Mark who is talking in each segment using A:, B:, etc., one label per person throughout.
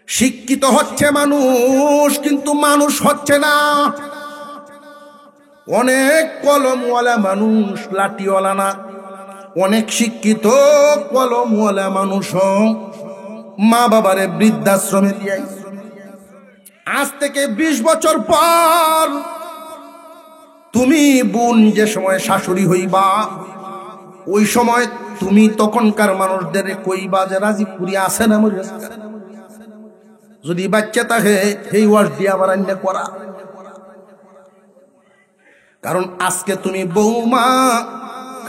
A: শিক্ষিত হচ্ছে মানুষ, কিন্তু মানুষ হচ্ছে না। অনেক কলমওয়ালা মানুষ, লাঠিওয়ালা না। অনেক শিক্ষিত কলমওয়ালা মানুষ মা বাবারে বৃদ্ধাশ্রমে দিয়ে, আজ থেকে 20 বছর পর তুমি বোন যে সময় শাশুড়ি হইবা, ওই সময় তুমি তখনকার মানুষদের কইবা যে রাজীবপুরি আছে না মরে, যদি বাচ্চা থাকে সেই ওয়াজ দিয়া আবার আন্না করা। কারণ আজকে তুমি বৌমা,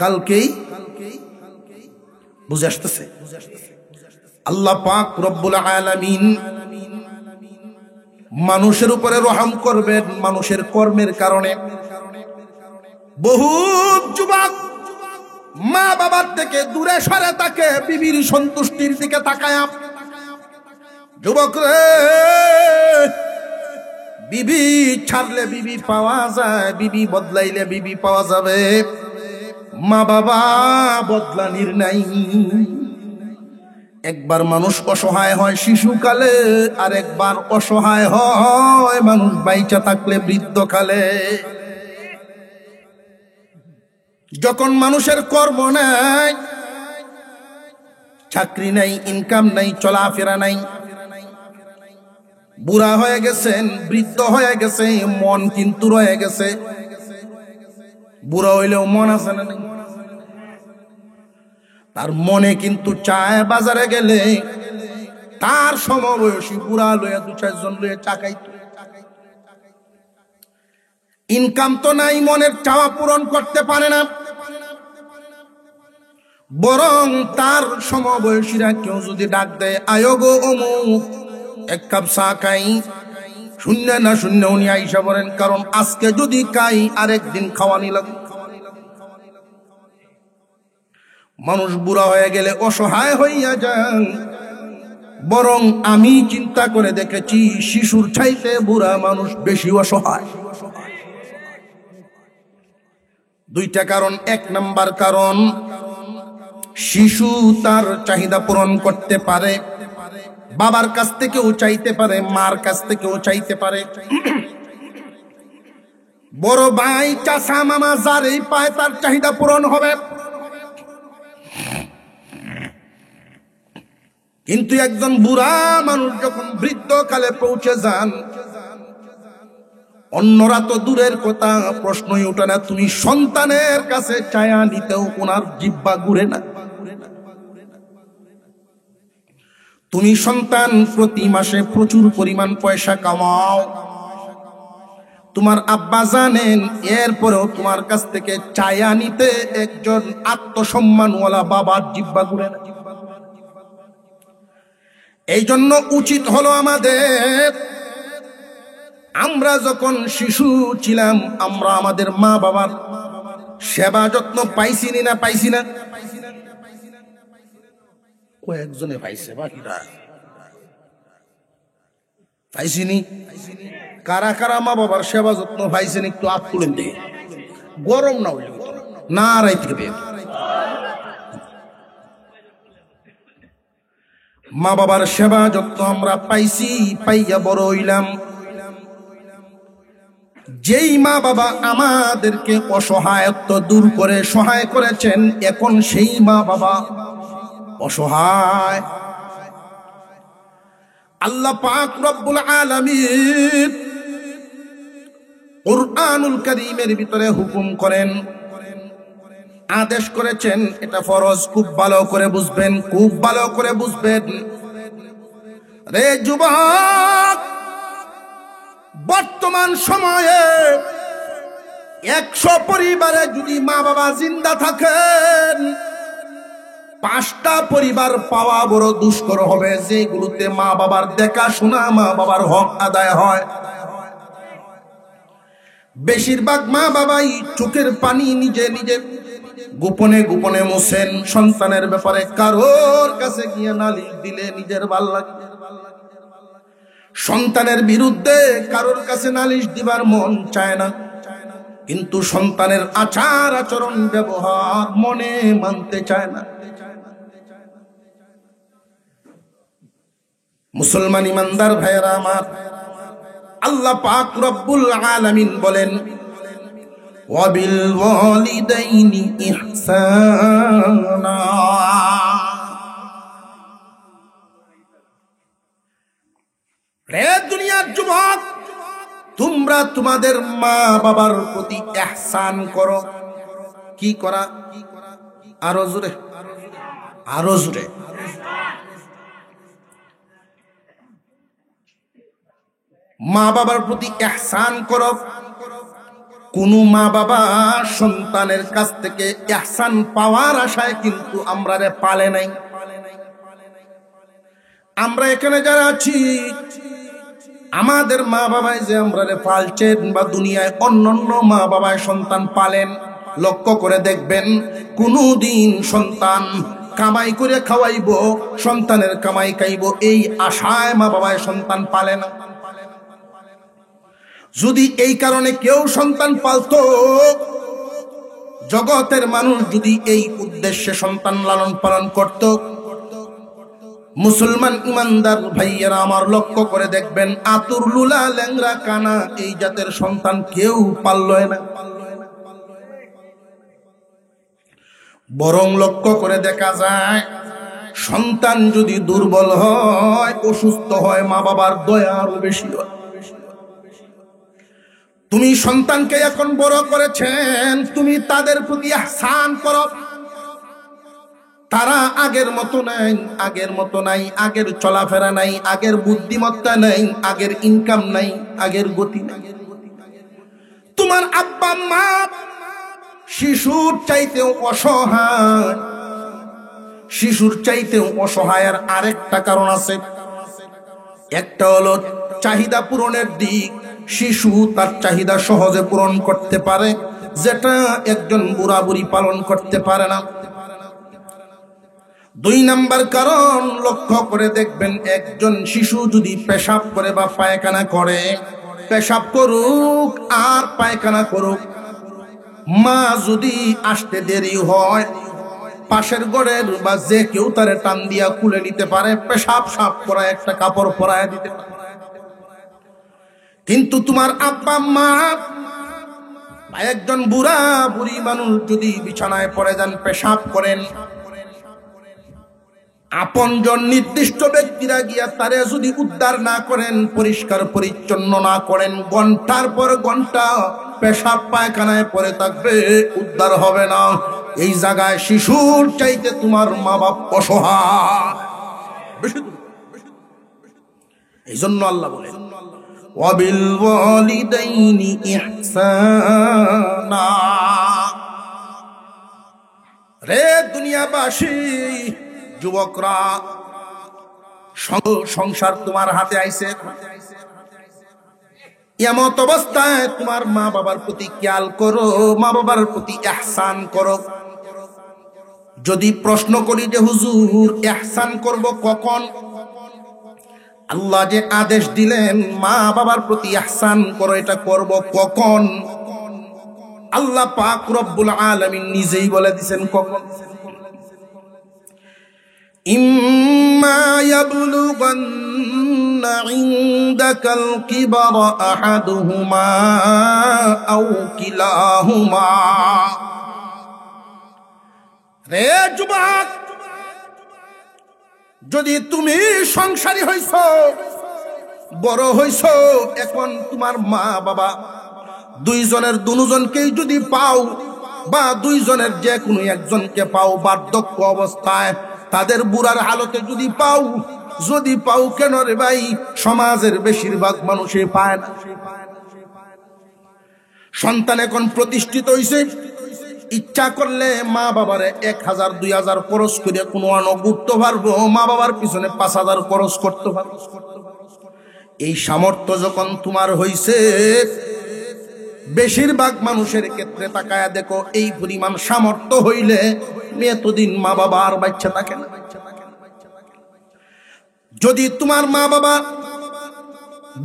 A: কালকেই বুঝে আসতেছে। আল্লাহ পাক রব্বুল আলামিন মানুষের উপরে রহম করবেন মানুষের কর্মের কারণে। বহু যুবক মা বাবার থেকে দূরে সরে থাকে, বিবির সন্তুষ্টির দিকে তাকায়। যুবক রে, বিবি ছাড়লে বিবি পাওয়া যায়, বিবি বদলাইলে বিবি পাওয়া যাবে, মা বাবা বদলানির নাই। একবার মানুষ অসহায় হয় শিশুকালে, আর একবার অসহায় হয় মানুষ বাইচা থাকলে বৃদ্ধকালে। যখন মানুষের কর্ম নাই, চাকরি নাই, ইনকাম নাই, চলাফেরা নাই, বুড়া হয়ে গেছেন, বৃদ্ধ হয়ে গেছে, মন কিন্তু রয়ে গেছে। বুড়া হইলেও মন আছে না নেই? তার মনে কিন্তু চায় বাজারে গেলে তার সমবয়সী বুড়া লইয়া 2-4 জন লইয়া চাকাইত। ইনকাম তো নাই, মনের চাওয়া পূরণ করতে পারে না, বরং তার সমবয়সীরা কেউ যদি ডাক দেয়, আয়ো গো অমুক, এক কাপ চা খাই, শূন্য না শূন্য উনি আইসা বলেন, কারণ আজকে যদি খাই আরেকদিন খাওয়ানি লাগে। মানুষ বুড়া হয়ে গেলে অসহায় হইয়া যান, বরং আমি চিন্তা করে দেখেছি শিশুর চাইতে বুড়া মানুষ বেশি অসহায়। 2টা কারণ। 1 নাম্বার কারণ, শিশু তার চাহিদা পূরণ করতে পারে, বাবার কাছ থেকেও চাইতে পারে, মার কাছ থেকেও চাইতে পারে। বড় ভাই, চাচা, মামা যারই পায় তার চাহিদা পূরণ হবে। কিন্তু একজন বুড়া মানুষ যখন বৃদ্ধকালে পৌঁছে যান, অন্যরা তো দূরের কথা, প্রশ্নই ওঠে না। তুমি সন্তানের কাছে চায়া নিতেও ওনার জিহ্বা ঘুরে না। তুমি সন্তান প্রতি মাসে প্রচুর পরিমাণ পয়সা কামাও, তোমার আব্বা জানেন, এরপরেও তোমার কাছ থেকে চায়া নিতে একজন আত্মসম্মানওয়ালা বাবার জিহ্বা ঘুরে না। এই জন্য উচিত হলো আমাদের, আমরা যখন শিশু ছিলাম, আমরা আমাদের মা বাবার সেবা যত্ন পাইছি না পাইছি না? কয়েকজনে পাইছে, বাকিরা পাইছিনি। কারা কারা মা বাবার সেবা যত্ন পাইছেন একটু হাত তুলেন দেখি। গরম না হইলে না রাইতে বের। মা বাবার সেবা যত্ন আমরা পাইছি, পাইয়া বড় হইলাম। যেই মা বাবা আমাদেরকে অসহায়ত্ব দূর করে সহায় করেছেন, এখন সেই মা বাবা অসহায়। আল্লাহ পাক রব্বুল আলামিন কুরআনুল কারীমের ভিতরে হুকুম করেন, আদেশ করেছেন, এটা ফরজ। খুব ভালো করে বুঝবেন, খুব ভালো করে বুঝবেন রে যুবক। বর্তমান সময়ে 100 পরিবারে যদি মা বাবা জিন্দা থাকেন, 5টা পরিবার পাওয়া বড় দুষ্কর হবে যেগুলোতে মা বাবার দেখাশোনা, মা বাবার হক আদায় হয়। বেশিরভাগ মা বাবাই চোখের পানি নিজে নিজে গোপনে গোপনে মোছেন। সন্তানের ব্যাপারে কারোর কাছে গিয়ে নালিশ দিলে নিজের ভাল লাগে, সন্তানের বিরুদ্ধে কারোর কাছে নালিশ দিবার মন চায় না। কিন্তু সন্তানের আচার আচরণ ব্যবহার মনে মানতে চায় না। মুসলমান ইমানদার ভাইয়েরা আমার, আল্লাহ পাক রব্বুল আলামিন বলেন ওয়াবিল ওয়ালিদাইনি ইহসানা। রে দুনিয়ার যুবক, তোমরা তোমাদের মা বাবার প্রতি ইহসান করো। কি করা? আরো জোরে, আরো জোরে। মা বাবার প্রতি ইহসান করো। কোন মা বাবা সন্তানের কাছ থেকে ইহসান পাওয়ার আশায় কিন্তু আমরা পালে নাই। আমরা এখানে যারা আছি, আমাদের মা বাবাই যে আমরা পালছেন বা দুনিয়ায় অন্যান্য মা বাবায় সন্তান পালেন, লক্ষ্য করে দেখবেন কোনদিন সন্তান কামাই করে খাওয়াইব, সন্তানের কামাই খাইব, এই আশায় মা বাবায় সন্তান পালে না। যদি এই কারণে কেউ সন্তান পালতো, জগতের মানুষ যদি এই উদ্দেশ্যে সন্তান লালন পালন করত, মুসলমান ইমানদার ভাইয়েরা আমার লক্ষ্য করে দেখবেন আতুর লুলা ল্যাংরা কানা এই জাতের সন্তান কেউ পালল না। বরং লক্ষ্য করে দেখা যায় সন্তান যদি দুর্বল হয়, অসুস্থ হয়, মা বাবার দয়া আরো বেশি হয়। তুমি সন্তানকে এখন বড় করেছেন, তুমি তাদের প্রতি ইহসান করো। তারা আগের মতো নাই, আগের মতো নাই, আগের চলাফেরা নাই, আগের বুদ্ধিমত্তা নাই, আগের ইনকাম নাই, আগের গতি নাই। তোমার আব্বা মা শিশুর চাইতেও অসহায়, শিশুর চাইতেও অসহায়ের আরেকটা কারণ আছে। একটা হলো চাহিদা পূরণের দিক। শিশু তার চাহিদা সহজে পূরণ করতে পারে, যেটা একজন বুড়া বুড়ি পালন করতে পারে না। 2 নাম্বার কারণ লক্ষ্য করে দেখবেন, একজন শিশু যদি পেশাব করে বা পায়খানা করে, পেশাব করুক আর পায়খানা করুক, মা যদি আসতে দেরি হয়, পাশের ঘরের বা যে কেউ তারে টান দিয়া খুলে নিতে পারে, পেশাব সাফ করা একটা কাপড় পরায় দিতে পারে। কিন্তু তোমার আব্বা মা বা একজন বুড়া বুড়ি মানুষ যদি বিছানায় পড়ে যান, পেশাব করেন, আপনজন নির্দিষ্ট ব্যক্তিরা গিয়া তারে যদি উদ্ধার না করেন, পরিষ্কার পরিচ্ছন্ন না করেন, ঘন্টার পর ঘন্টা পেশাব পায়খানায় পড়ে থাকবে, উদ্ধার হবে না। এই জায়গায় শিশুর চাইতে তোমার মা বাপ অসহায় বেশি। এই জন্য আল্লাহ বলেন ওয়াবিল ওয়ালিদাইনি ইহসানা। রে দুনিয়াবাসী, যুবকরা, সংসার তোমার হাতে আইছে, এমত অবস্থায় তোমার মা বাবার প্রতি খেয়াল করো, মা বাবার প্রতি ইহসান করো। যদি প্রশ্ন করি যে হুজুর ইহসান করব কখন, আল্লাহ যে আদেশ দিলেন মা বাবার প্রতি ইহসান করো, এটা করব কখন? আল্লাহ পাক রব্বুল আলামিন নিজেই বলে দিয়েছেন কখন। ইম্মা ইয়াবলুগান্না ইনদাকাল কিবারা আহাদুহুমা আও কিলাহুমা। রে যুবক, যদি তুমি সংসারী হইছ, বড় হইছ, এখন তোমার মা বাবা দুইজনের দুজনকেই যদি পাও, বা দুইজনের যে কোনো একজনকে পাও বার্ধক্য অবস্থায়, তাদের বুড়ার হালতে যদি পাও, যদি পাও কেন রে ভাই, সমাজের বেশিরভাগ মানুষই পায় না। সন্তান এখন প্রতিষ্ঠিত হইছে, ইচ্ছা করলে মা বাবারে 1000 2000 খরচ করে কোনো ঘুরতে পারবো, মা বাবার পিছনে 5000 খরচ করতে পারবো। এই সামর্থ্য যখন তোমার হইছে, বেশিরভাগ মানুষের ক্ষেত্রে তাকায়া দেখো, এই পরিমাণ সামর্থ্য হইলে এতদিন মা বাবা আর বাচ্চা থাকে না। যদি তোমার মা বাবা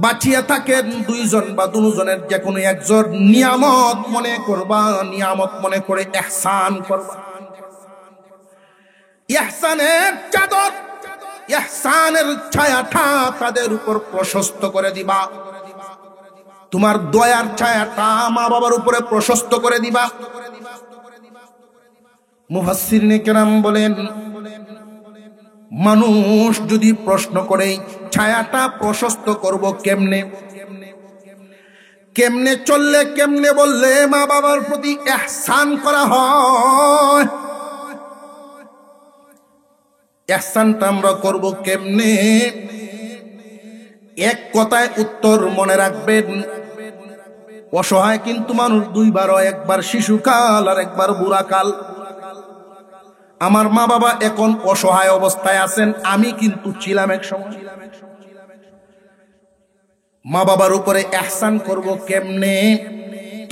A: বাঁচিয়া থাকেন, দুইজন বা দুজনের যে কোনো একজন, নিয়ামত মনে করবা, নিয়ামত মনে করে ইহসান করবা। ইহসানের চাদর ইহসানের ছায়াটা তাদের উপর প্রশস্ত করে দিবা, তোমার দয়ার ছায়াটা মা বাবার উপরে প্রশস্ত করে দিবা। মুফাসসিরিনে কেরাম বলেন, মানুষ যদি প্রশ্ন করে ছায়াটা প্রশস্ত করব কেমনে, কেমনে চললে, কেমনে বললে মা বাবার প্রতি ইহসান করা হয়, ইহসানটা আমরা করব কেমনে? এক কথায় উত্তর মনে রাখবেন, অসহায় কিন্তু মানুষ দুইবার হয়, একবার শিশুকাল আর একবার বুড়াকাল। আমার মা বাবা এখন অসহায় অবস্থায় আছেন, আমি কিন্তু ছিলাম এক সময়। মা বাবার উপরে ইহসান করব কেমনে?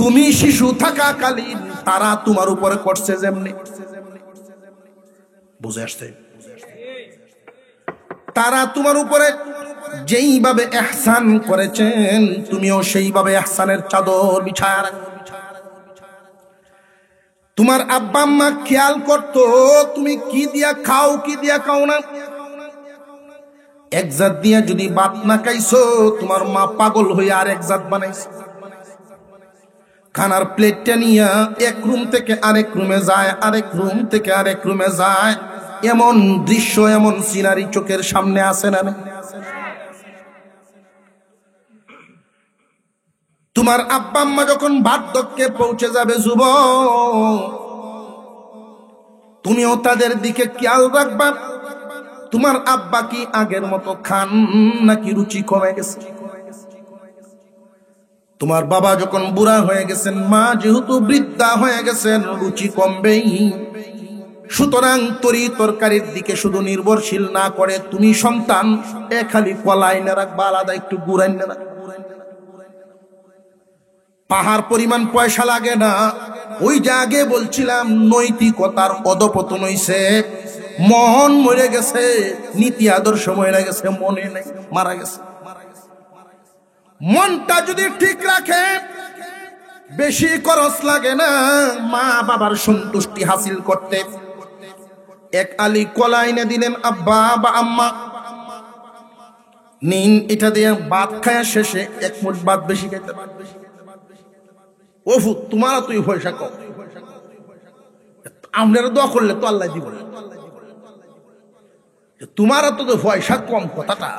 A: তুমি শিশু থাকাকালীন তারা তোমার উপরে করছে যেমনি, বুঝে আসছে? তারা তোমার উপরে যেইভাবে ইহসান করেছেন, তুমিও সেইভাবে ইহসানের চাদর বিছায়া রাখো। তোমার আব্বা আম্মা খেয়াল করতো তুমি কি দিয়া খাও, কি দিয়া খাও না। এক জাত দিয়া যদি ভাত না খাইছো, তোমার মা পাগল হয়ে আর এক জাত বানাইছে। খানার প্লেটটা নিয়ে এক রুম থেকে আরেক রুমে যায়, আরেক রুম থেকে আরেক রুমে যায়। এমন দৃশ্য, এমন সিনারি চোখের সামনে আসে না? তোমার আব্বা আম্মা যখন বার্ধক্যে পৌঁছে যাবে যুবক, তুমিও তাদের দিকে খেয়াল রাখবা। তোমার আব্বা কি আগের মতো খান নাকি রুচি কমে গেছে? তোমার বাবা যখন বুড়া হয়ে গেছেন, মা যেহেতু বৃদ্ধা হয়ে গেছেন, রুচি কমবেই। সুতরাং তরি তরকারির দিকে শুধু নির্ভরশীল না করে তুমি সন্তান খালি কলাই না রাখবা, আলাদা একটু গুড়াই না রাখবা। পাহাড় পরিমাণ পয়সা লাগে না। ওই যে আগে বলছিলাম নৈতিকতার অধপতন হইছে, মন মরে গেছে, নীতি আদর্শ মরে গেছে, মনে নেই, মারা গেছে। মনটা যদি ঠিক রাখে বেশি খরচ লাগে না মা বাবার সন্তুষ্টি হাসিল করতে। এক আলি কলা এনে দিলেন আব্বা বা আম্মা, নিন এটা দিয়ে ভাত খায়া শেষে এক মুঠ ভাত বেশি খাইতে পারবে। ওফু তোমার তুই পয়সা কম, আপনারা দোয়া করলে তো আল্লাহ দিব। তোমার তো পয়সা কম কথাটা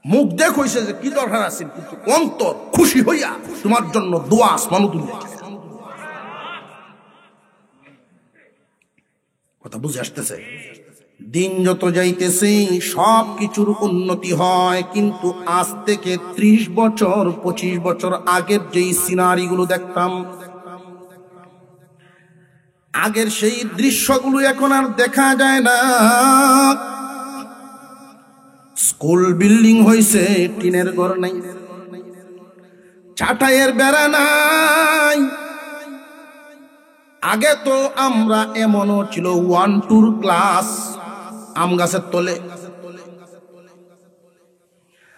A: মুখ দেখ হইছে যে কি দরকার আছে, কিন্তু অন্তর খুশি হইয়া তোমার জন্য দোয়া আসমানও তুলে। কথা বুঝে আসতেছে? দিন যত যাইতেছে সব কিছুর উন্নতি হয়, কিন্তু আজ থেকে 30 বছর 25 বছর আগের যেই সিনারি গুলো দেখতাম, আগের সেই দৃশ্যগুলো এখন আর দেখা যায় না। স্কুল বিল্ডিং হইছে, টিনের ঘর নাই, চাটাইয়ের বেড়া নাই। আগে তো আমরা এমনও ছিল 1-2 ক্লাস আম গাছের তলে,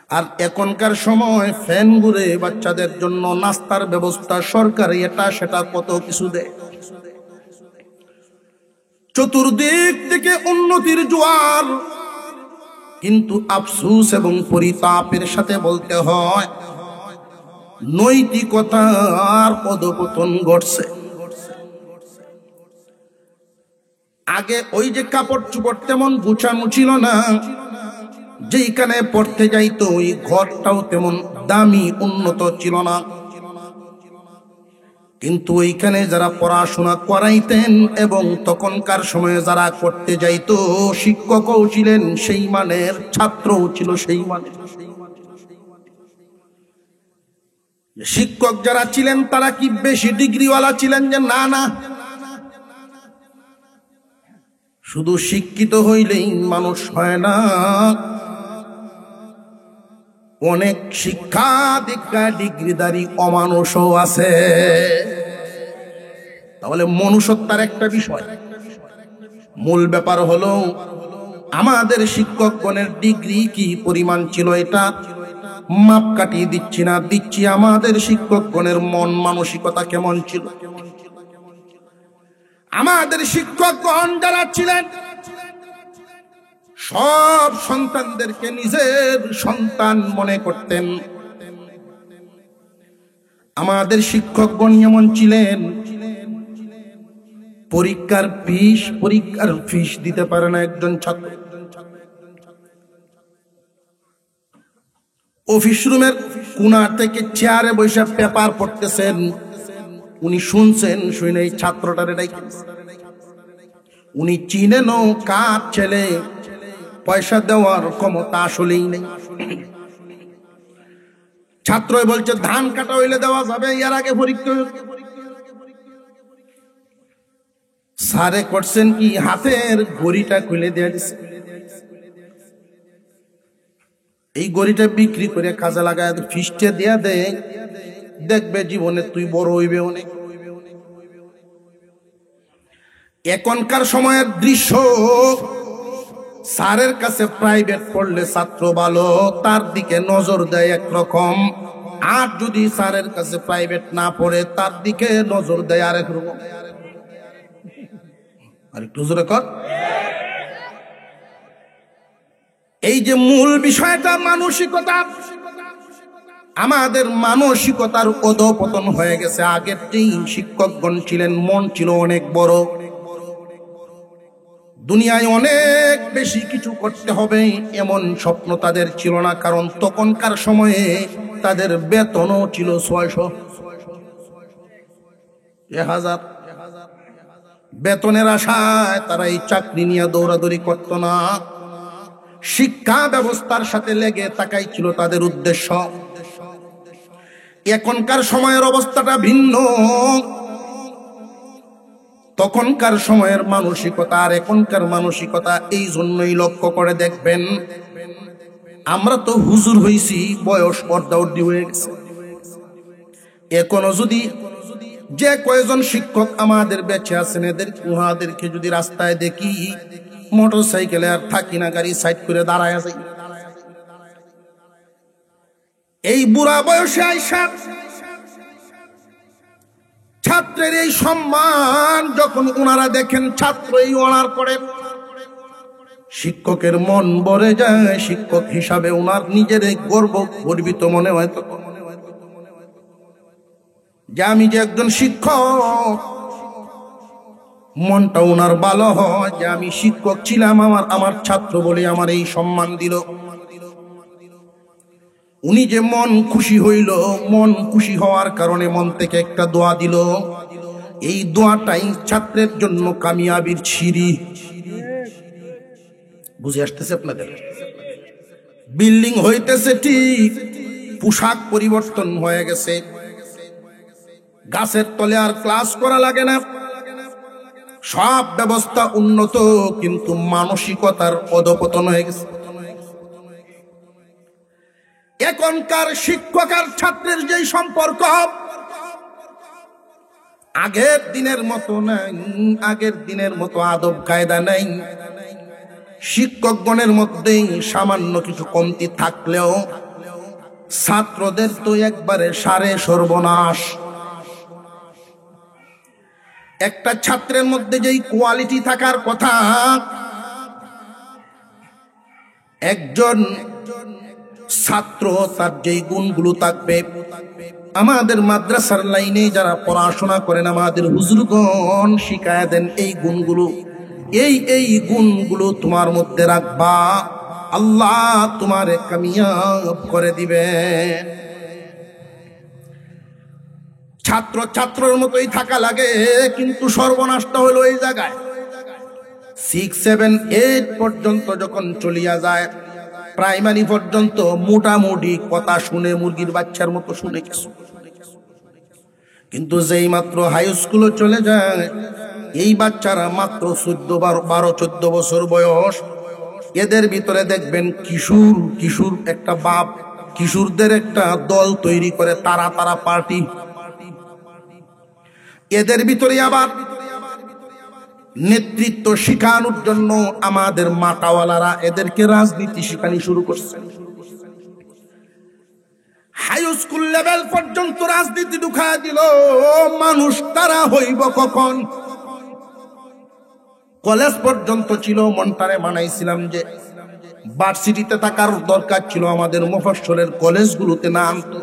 A: আর এখনকার সময় ফ্যান ঘুরে, বাচ্চাদের জন্য নাস্তার ব্যবস্থা সরকারি, এটা সেটা কত কিছু দেয়। চতুর্দিক থেকে উন্নতির জোয়ার, কিন্তু আফসোস এবং পরিতাপের সাথে বলতে হয় নৈতিকতার পদপতন ঘটছে। আগে ওই যে কাপড় চোপড় তেমন গুছানো ছিল না, যেইখানে পড়তে যাইতো ওই ঘরটাও তেমন দামি উন্নত ছিল না, কিন্তু ওইখানে যারা পড়াশোনা করাইতেন এবং তখনকার সময়ে যারা করতে যাইতো, শিক্ষকও ছিলেন সেই মানের, ছাত্রও ছিল সেই মানের। শিক্ষক যারা ছিলেন তারা কি বেশি ডিগ্রিওয়ালা ছিলেন? যে না না, শুধু শিক্ষিত হইলেই মানুষ হয় না, অনেক শিক্ষা দীক্ষা ডিগ্রিধারী অমানুষও আছে। তাহলে মনুষ্যত্বের একটা বিষয়, মূল ব্যাপার হলো আমাদের শিক্ষকগণের ডিগ্রি কি পরিমাণ ছিল, এটা মাপ কাটিয়ে দিচ্ছি না, দিচ্ছি আমাদের শিক্ষকগণের মন মানসিকতা কেমন ছিল। আমাদের শিক্ষকগণ যারা ছিলেন সব সন্তানদেরকে নিজের সন্তান মনে করতেন। আমাদের শিক্ষকগণ এমন ছিলেন, পরীক্ষার ফিস দিতে পারে না একজন ছাত্র। অফিস রুমের কোণা থেকে চেয়ারে বসে পেপার পড়তেছেন, উনি শুনছেন, শুনে এই ছাত্রটারে ডাইকেছেন। উনি চিনেন কার ছেলে, পয়সা দেওয়ার ক্ষমতা আসলেই নেই। ছাত্র বলছে ধান কাটা হইলে দেওয়া যাবে, এর আগে পরীক্ষা। স্যারে করছেন কি, হাতের ঘড়িটা খুলে দিয়ে দিচ্ছে, এই ঘড়িটা বিক্রি করে কাজে লাগায় ফিস্টে দিয়া দে, দেখবে জীবনে তুই বড় হইবে অনেক। এখনকার সময়ের দৃশ্য, স্যারের কাছে প্রাইভেট পড়লে ছাত্র ভালো, তার দিকে নজর দেয় একরকম, আর যদি স্যারের কাছে প্রাইভেট না পড়ে তার দিকে নজর দেয় আরেক রকম। আরেকটু জোরে কর। এই যে মূল বিষয়টা মানসিকতা, আমাদের মানসিকতার অধঃপতন হয়ে গেছে। আগের যেই শিক্ষকগণ ছিলেন, মন ছিল অনেক বড়, দুনিয়ায় অনেক বেশি কিছু করতে হবে এমন স্বপ্ন তাদের ছিল না। কারণ তখনকার সময়ে তাদের বেতনও ছিল 600, 1000। বেতনের আশায় তারা এই চাকরি নিয়ে দৌড়াদৌড়ি করত না, শিক্ষা ব্যবস্থার সাথে লেগে থাকাই ছিল তাদের উদ্দেশ্য। এখনকার সময়ের অবস্থাটা ভিন্ন। তখনকার সময়ের মানসিকতা আর এখনকার মানসিকতা এই জন্যই লক্ষ্য করে দেখবেন, আমরা তো হুজুর হইছি, বয়স অর্ধাউর্ধি হয়ে গেছে। এখনো যদি যে কয়েকজন শিক্ষক আমাদের বেঁচে আছেন, উহাদেরকে যদি রাস্তায় দেখি, মোটর সাইকেলে আর থাকি না, গাড়ি সাইড করে দাঁড়ায় আছে। এই বুড়া বয়সে আইসা ছাত্রের এই সম্মান যখন ওনারা দেখেন, ছাত্র এই অনার করেন, শিক্ষকের মন ভরে যায়। শিক্ষক হিসাবে ওনার নিজের গর্বিত মনে হয় তখন, যে আমি যে একজন শিক্ষক, মনটা ওনার ভালো হয় যে আমি শিক্ষক ছিলাম, আমার ছাত্র বলে আমার এই সম্মান দিল। উনি যে মন খুশি হইল, মন খুশি হওয়ার কারণে মন থেকে একটা দোয়া দিল, এই দোয়াটাই ছাত্রের জন্য কামিয়াবির সিঁড়ি। বুঝে আসতেছে আপনাদের? বিল্ডিং হইতেছে ঠিক, পোশাক পরিবর্তন হয়ে গেছে, গাছের তলে আর ক্লাস করা লাগে না, সব ব্যবস্থা উন্নত, কিন্তু মানসিকতার অধঃপতন হয়ে গেছে। এখনকার শিক্ষক আর ছাত্রের যে সম্পর্ক আগের দিনের মতো নাই, আগের দিনের মতো আদব কায়দা নাই। শিক্ষকগণের মধ্যে সামান্য কিছু কমতি থাকলেও ছাত্রদের তো একবারে সারে সর্বনাশ। একটা ছাত্রের মধ্যে যেই কোয়ালিটি থাকার কথা, একজন ছাত্র তার যেই গুণগুলো থাকবে, আমাদের মাদ্রাসার লাইনে যারা পড়াশোনা করেন, আমাদের হুজুরগণ শিখায় দেন এই গুণগুলো, এই গুণগুলো তোমার মধ্যে রাখবা, আল্লাহ তোমারে কামিয়াব করে দিবেন। ছাত্র ছাত্রের মতোই থাকা লাগে, কিন্তু সর্বনাশটা হলো এই জায়গায়। 6, 7, 8 পর্যন্ত যখন চলিয়া যায়, প্রাইমারি পর্যন্ত মোটামুটি কথা শুনে মুরগির বাচ্চার মতো শুনে কিছু, কিন্তু যেই মাত্র হাই স্কুলে চলে যায়, এই বাচ্চারা মাত্র 12-14 বছর বয়স, এদের ভিতরে দেখবেন কিশোর একটা বাপ কিশোরদের একটা দল তৈরি করে, তারা পার্টি। এদের ভিতরে আবার নেতৃত্ব শিখানোর জন্য আমাদের মাতাওয়ালারা এদেরকে রাজনীতি শিখানি শুরু করছে। হাই স্কুল লেভেল পর্যন্ত রাজনীতি ঢুকায় দিল। মানুষ তারা হইব কখন? কলেজ পর্যন্ত ছিল। মনটারে বানাইছিলাম যে ভার্সিটিতে থাকার দরকার ছিল, আমাদের মফস্বলের কলেজগুলোতে না আনতো।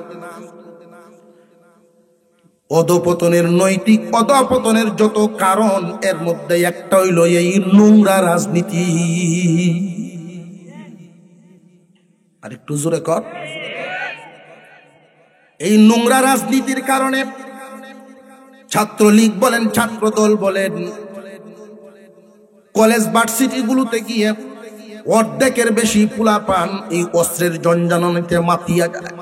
A: অধপতনের নৈতিক অধপতনের যত কারণ, এর মধ্যে একটা হইল এই নোংরা রাজনীতি। আর একটু জোরে কর। এই নোংরা রাজনীতির কারণে ছাত্রলীগ বলেন, ছাত্রদল বলেন, কলেজ ভার্সিটি গুলোতে গিয়ে অর্ধেকের বেশি পোলাপান এই অস্ত্রের জঞ্জাননীতে মাতিয়া যায়।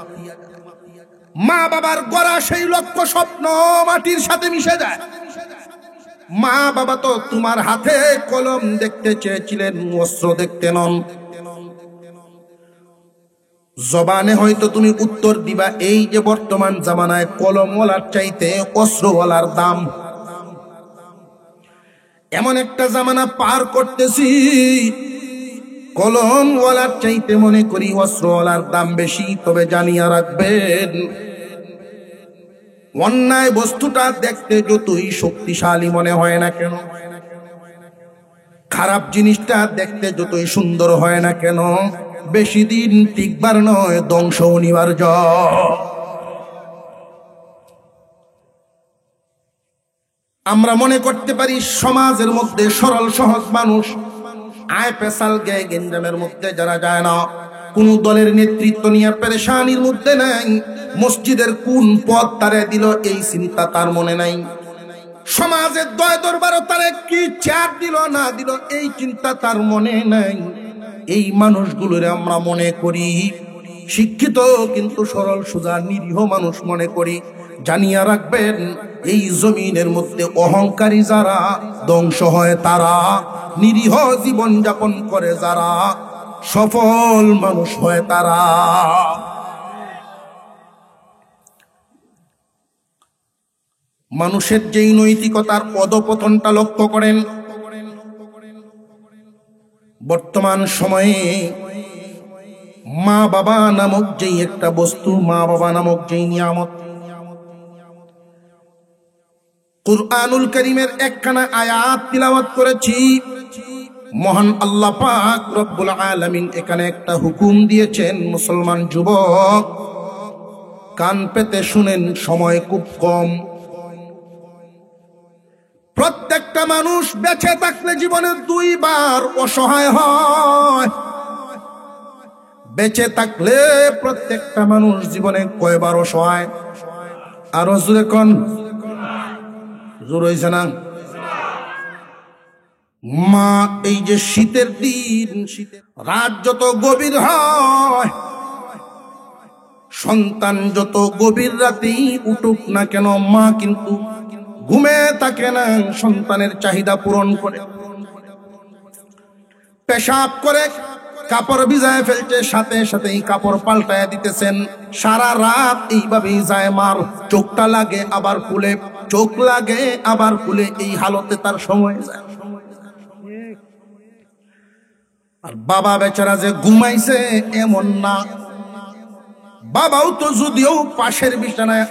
A: মা বাবার গড়া সেই লক্ষ্য স্বপ্ন মাটির সাথে মিশে যায়। মা বাবা তো তোমার হাতে কলম দেখতে চেয়েছিলেন, অস্ত্র দেখতে নন। জবানে হয়তো তুমি উত্তর দিবা, এই যে বর্তমান জামানায় কলমওয়ালার চাইতে অস্ত্রওয়ালার দাম। এমন একটা জামানা পার করতেছি, কলমওয়ালার চাইতে মনে করি অস্ত্রওয়ালার দাম বেশি। তবে জানিয়া রাখবেন, অন্যায় বস্তুটা দেখতে যতই শক্তিশালী মনে হয় না কেন, খারাপ জিনিসটা দেখতে যতই সুন্দর হয় না কেন, বেশি দিন টিকবার নয়, ধ্বংস অনিবার্য। আমরা মনে করতে পারি সমাজের মধ্যে সরল সহজ মানুষ আয় পেশাল গায়ে গেঞ্জামের মধ্যে যারা যায় না, কোন দলের নেতৃত্ব নিয়ে পেরেশানির মধ্যে নাই, মসজিদের কোন পদ তারে দিল এই চিন্তা তার মনে নাই, সমাজের দয় দরবারও তারে কি চাপ দিল না দিল এই চিন্তা তার মনে নাই। এই মানুষগুলোরে আমরা মনে করি শিক্ষিত, কিন্তু সরল সোজা নিরীহ মানুষ মনে করি। জানিয়া রাখবেন, এই জমিনের মধ্যে অহংকারী যারা ধ্বংস হয় তারা, নিরীহ জীবন যাপন করে যারা সফল মানুষ হয় তারা। মানুষের যেই নৈতিকতার অধপতনটা লক্ষ্য করেন, বর্তমান সময়ে মা বাবা নামক যেই একটা বস্তু, মা বাবা নামক যেই নিয়ামত, কুরআনুল কারীমের একখানা আয়াত তিলাওয়াত করেছি। মহান আল্লাহ পাক রব্বুল আলামিন এখানে একটা হুকুম দিয়েছেন। মুসলমান যুবক কান পেতে শুনেন, সময় খুব কম। প্রত্যেকটা মানুষ বেঁচে থাকলে জীবনে দুইবার অসহায় হয়। বেঁচে থাকলে প্রত্যেকটা মানুষ জীবনে কয়বার অসহায়? আরো জোরে কোন, জোর হইছে না? মা, এই যে শীতের দিন, রাত যত গভীর হয়, সন্তান যত গভীর রাতেই উঠুক না কেন, মা কিন্তু ঘুমে থাকে না, সন্তানের চাহিদা পূরণ করে। পেশাব করে কাপড় ভিজায় ফেলছে, সাথে সাথেই কাপড় পাল্টায় দিতেছেন। সারা রাত এইভাবেই যায় মার। চোখটা লাগে আবার খুলে, চোখ লাগে আবার খুলে, এই হালতে তার সময় যায়। আর বাবা বেচারা যে ঘুমাইছে এমন না, বাবাও তো যদিও পাশের বিছানায়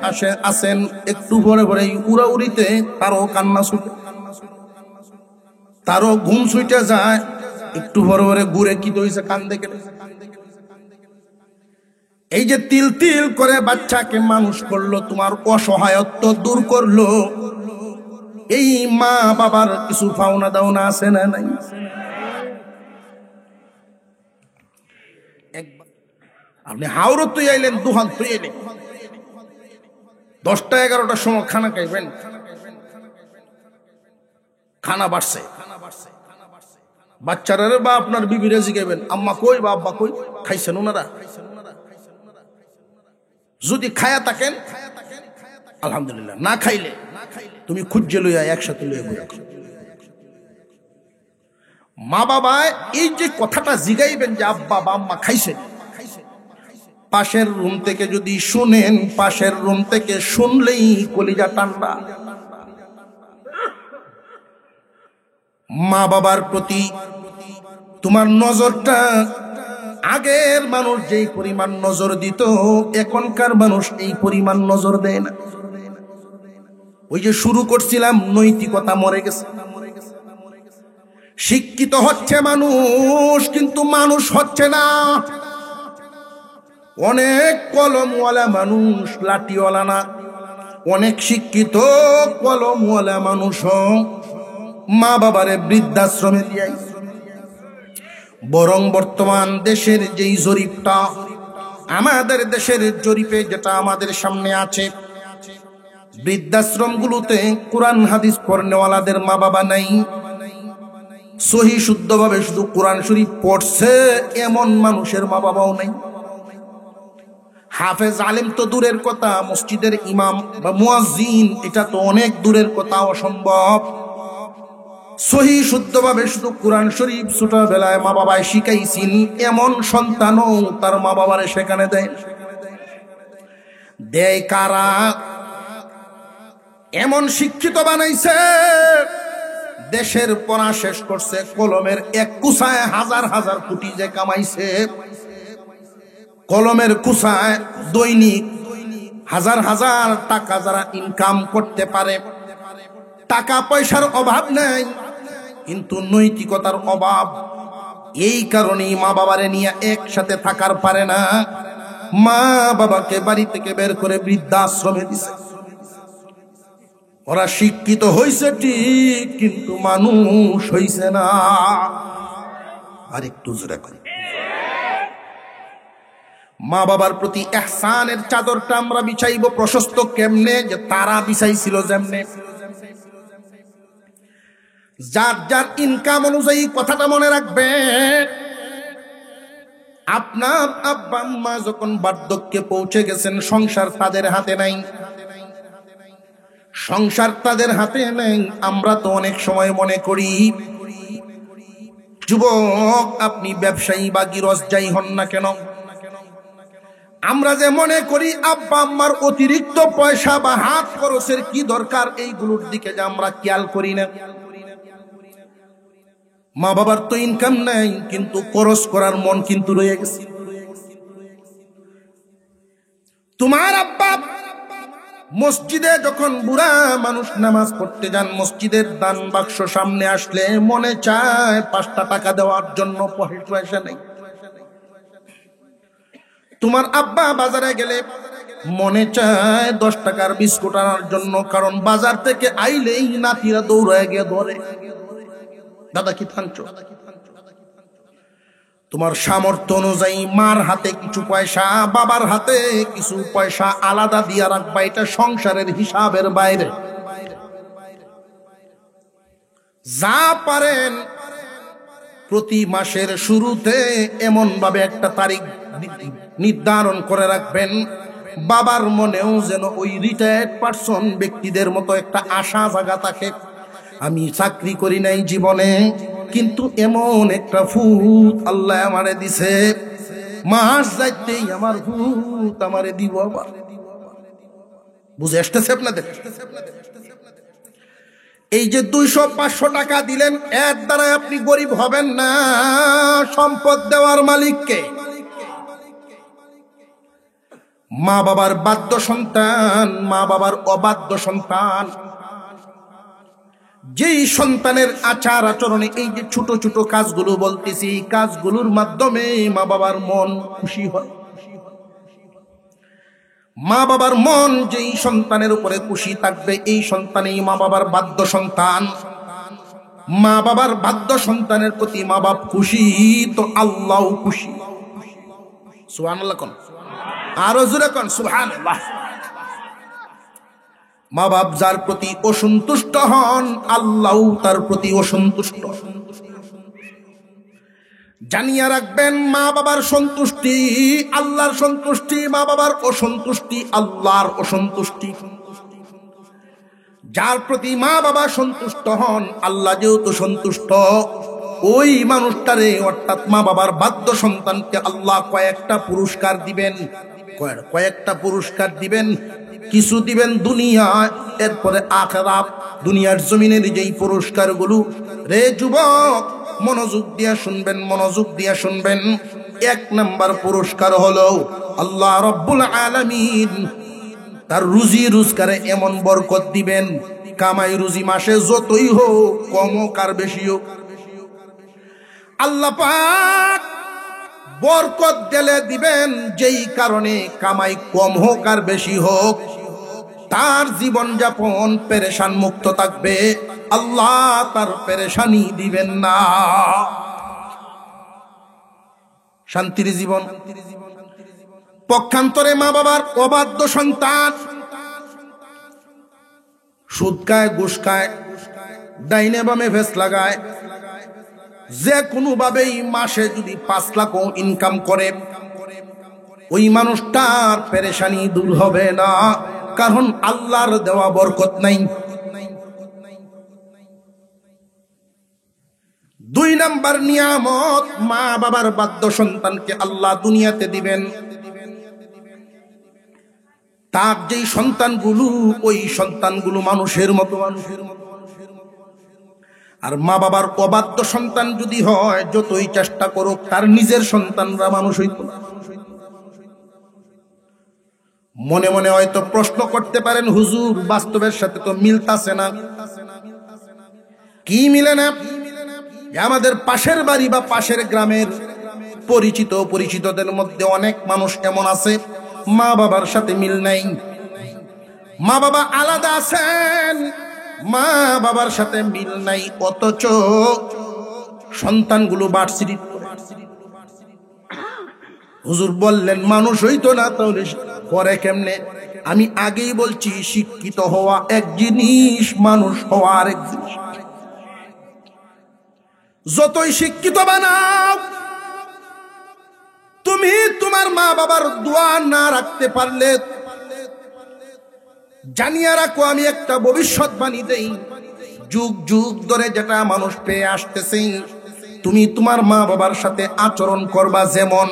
A: আসেন, একটু ভরে ভরে উড়াউড়িতে তারও কান্না ছুটে, তারও ঘুম ছুটে যায়। একটু ভরে ভরে ঘুরে কি হইছে, কান্দে কেন? এই যে তিল তিল করে বাচ্চাকে মানুষ করলো, তোমার অসহায়ত্ব দূর করলো, এই মা বাবার কিছু পাওনা দাওনা আছে না নাই? আপনি হাওড়ত আইলেন, দুহান তুই এলেন, 10টা 11টার সময় খানা খাইবেন, খানা বাড়ছে, বাচ্চারা বা আপনার বিবিরে জিগাইবেন, আম্মা কই বা আব্বা কই, খাইছেন ওনারা? যদি খায়া থাকেন আলহামদুলিল্লাহ, না খাইলে তুমি খুঁজে লইয়া একসাথে লইয়া ঘুরে। মা বাবা এই যে কথাটা জিগাইবেন যে আব্বা বা আম্মা খাইছেন, পাশের রুম থেকে যদি শুনেন, পাশের রুম থেকে শুনলেই কলিজা ঠান্ডা। মা বাবার প্রতি তোমার নজরটা, আগের মানুষ যেই পরিমাণ নজর দিত, এখনকার মানুষ এই পরিমাণ নজর দেয় না। ওই যে শুরু করছিলাম, নৈতিকতা মরে গেছে। শিক্ষিত হচ্ছে মানুষ, কিন্তু মানুষ হচ্ছে না। অনেক কলমওয়ালা মানুষ লাঠিওয়ালা না। অনেক শিক্ষিত কলমওয়ালা মানুষও মা বাবারে বৃদ্ধাশ্রমে দিয়ে, বরং বর্তমান দেশের যেই জরিপটা, আমাদের দেশের জরিপে যেটা আমাদের সামনে আছে, বৃদ্ধাশ্রমগুলোতে কোরআন হাদিস পড়নেওয়ালাদের মা বাবা নাই। সহি শুদ্ধভাবে শুধু কোরআন শরীফ পড়ছে এমন মানুষের মা বাবাও নাই। হাফেজ আলেম তো দূরের কথা, মসজিদের ইমাম বা মুয়াজ্জিন এটা তো অনেক দূরের কথা, অসম্ভব। সহি শুদ্ধভাবে শুধু কোরআন শরীফ ছোটবেলায় মা বাবায় শিখাইছেন এমন সন্তানও তার মা বাবারে সেখানে দেয়। দেয় কারা? এমন শিক্ষিত বানাইছে, দেশের পড়া শেষ করছে, কলমের এক কুসায় হাজার হাজার কোটি যে কামাইছে, কলমের কুসায় দৈনিক হাজার হাজার টাকা যারা ইনকাম করতে পারে, টাকা পয়সার অভাব নেই, কিন্তু নৈতিকতার অভাব। এই কারণেই মা বাবারে নিয়ে একসাথে থাকার পারে না, মা বাবাকে বাড়ি থেকে বের করে বৃদ্ধাশ্রমে দিছে। ওরা শিক্ষিত হইছে ঠিক, কিন্তু মানুষ হইছে না। আর একটু জোরে করে, মা বাবার প্রতি ইহসানের চাদরটা আমরা বিছাইব প্রশস্ত কেমনে, যে তারা বিছাইছিল যেমনে। যার যার ইনকাম অনুযায়ী কথাটা মনে রাখবে। আপনার আব্বা আম্মা যখন বার্ধক্যে পৌঁছে গেছেন, সংসার তাদের হাতে নাই, সংসার তাদের হাতে নেই। আমরা তো অনেক সময় মনে করি, যুবক আপনি ব্যবসায়ী বা গৃহস্থ যাই হন না কেন, আমরা যে মনে করি আব্বা আম্মার অতিরিক্ত পয়সা বা হাত খরচের কি দরকার, এইগুলোর দিকে যে আমরা খেয়াল করি না। মা বাবার তো ইনকাম নাই, কিন্তু খরচ করার মন কিন্তু রয়ে গেছে। তোমার আব্বা মসজিদে যখন বুড়া মানুষ নামাজ পড়তে যান, মসজিদের দান বাক্স সামনে আসলে মনে চায় 5টা টাকা দেওয়ার জন্য, পয়সা নেই। তোমার আব্বা বাজারে গেলে মনে চায় 10 টাকার বিস্কুট আনার জন্য, কারণ বাজার থেকে আইলেই নাতিরা দৌড়ায় গিয়ে ধরে, দাদা কি থানছো। তোমার সামর্থ্য অনুযায়ী মার হাতে কিছু পয়সা, বাবার হাতে কিছু পয়সা আলাদা দিয়া রাখবা, এটা সংসারের হিসাবের বাইরে। যা পারেন প্রতি মাসের শুরুতে এমন ভাবে একটা তারিখ নির্ধারণ করে রাখবেন, বাবার মনেও যেন ওই রিটায়ার্ড পারসন ব্যক্তিদের মতো একটা আশা জাগা থাকে। আমি চাকরি করি নাই জীবনে, কিন্তু এমন একটা ফুট আল্লাহ আমারে দিছে, মাস যাইতেই আমার ফুট আমারে দিব। বুঝে আসতেছে আপনাদের? এই যে 200-500 টাকা দিলেন, এর দ্বারা আপনি গরিব হবেন না, সম্পদ দেওয়ার মালিককে। মা বাবার বাধ্য সন্তান, মা বাবার অবাধ্য সন্তান, যেই সন্তানের আচার আচরণে এই যে ছোট ছোট কাজগুলো বলতেছি, কাজগুলোর মাধ্যমে মা বাবার মন খুশি হয়। মা বাবার মন যেই সন্তানের উপরে খুশি থাকবে, এই সন্তানই মা বাবার বাধ্য সন্তান। মা বাবার বাধ্য সন্তানের প্রতি মা বাপ খুশি, তো আল্লাহ খুশি। সুবহানাল্লাহ কোন, আরো জোরে কোন সুবহানাল্লাহ। মা বাপ যার প্রতি অসন্তুষ্ট হন, আল্লাহ তার প্রতি অসন্তুষ্ট। জানিয়া রাখবেন, মা বাবার সন্তুষ্টি আল্লাহর সন্তুষ্টি, মা বাবার অসন্তুষ্টি আল্লাহর অসন্তুষ্টি। যার প্রতি মা বাবা সন্তুষ্ট হন, আল্লাহ যেহেতু সন্তুষ্ট, ওই মানুষটারে অর্থাৎ মা বাবার বাধ্য সন্তানকে আল্লাহ কয়েকটা পুরস্কার দিবেন, কয়েকটা পুরস্কার দিবেন। কিছু দিবেন দুনিয়ায়, এরপরে আখিরাত। দুনিয়ার জমিনের যেই পুরস্কারগুলো, রে যুবক মনোযোগ দিয়া শুনবেন, মনোযোগ দিয়া শুনবেন। 1 নাম্বার পুরস্কার হলো আল্লাহ রব্বুল আলামিন তার রুজি রোজগারে এমন বরকত দিবেন, কামাই রুজি মাসে যতই হোক, কম হোক আর বেশি হোক, আল্লাহ পাক বরকত দিলে দিবেন, যেই কারণে কামাই কম হোক আর বেশি হোক তার জীবন যাপন পেরেশান মুক্ত থাকবে, আল্লাহ তার পেরেশানি দিবেন না, শান্তির জীবন। পক্ষান্তরে মা বাবার অবাধ্য সন্তান সুদ খায়, ঘুষ খায়, ডাইনে বামে ভেস লাগায়, যে কোনো ভাবেই মাসে যদি 5 লাখ ইনকাম করে, ওই মানুষটার পেরেশানি দূর হবে না, কারণ আল্লাহর দেওয়া বরকত নাই। 2 নাম্বার নিয়ামত, মা বাবার বাধ্য সন্তানকে আল্লাহ দুনিয়াতে দিবেন। তার যেই সন্তানগুলো, ওই সন্তানগুলো মানুষের মতো, আর মা বাবার অবাধ্য সন্তান যদি হয়, যতই চেষ্টা করুক তার নিজের সন্তানরা মানুষ হইত না। মনে মনে হয়তো প্রশ্ন করতে পারেন, হুজুর বাস্তবের সাথে তো মিলতাছে না। কি মিলে না? আমাদের পাশের বাড়ি বা পাশের গ্রামের পরিচিতদের মধ্যে অনেক মানুষ এমন আছে মা বাবার সাথে মিল নাই, মা বাবা আলাদা আছেন, মা বাবার সাথে মিল নাই, অথচ সন্তানগুলো ভার্সিটি। হুজুর বললেন মানুষ হইতো না, তাহলে পরে কেমনে? আমি আগেই বলছি, শিক্ষিত হওয়া এক জিনিস, মানুষ হওয়া আরেক জিনিস। যতই শিক্ষিত বানাও, তুমি তোমার মা বাবার দোয়া না রাখতে পারলে, জানিয়ে রাখো, আমি একটা ভবিষ্যৎবাণী দেই, যুগ যুগ ধরে যেটা মানুষ পেয়ে আসতেছে, তুমি তোমার মা বাবার সাথে আচরণ করবা যেমন,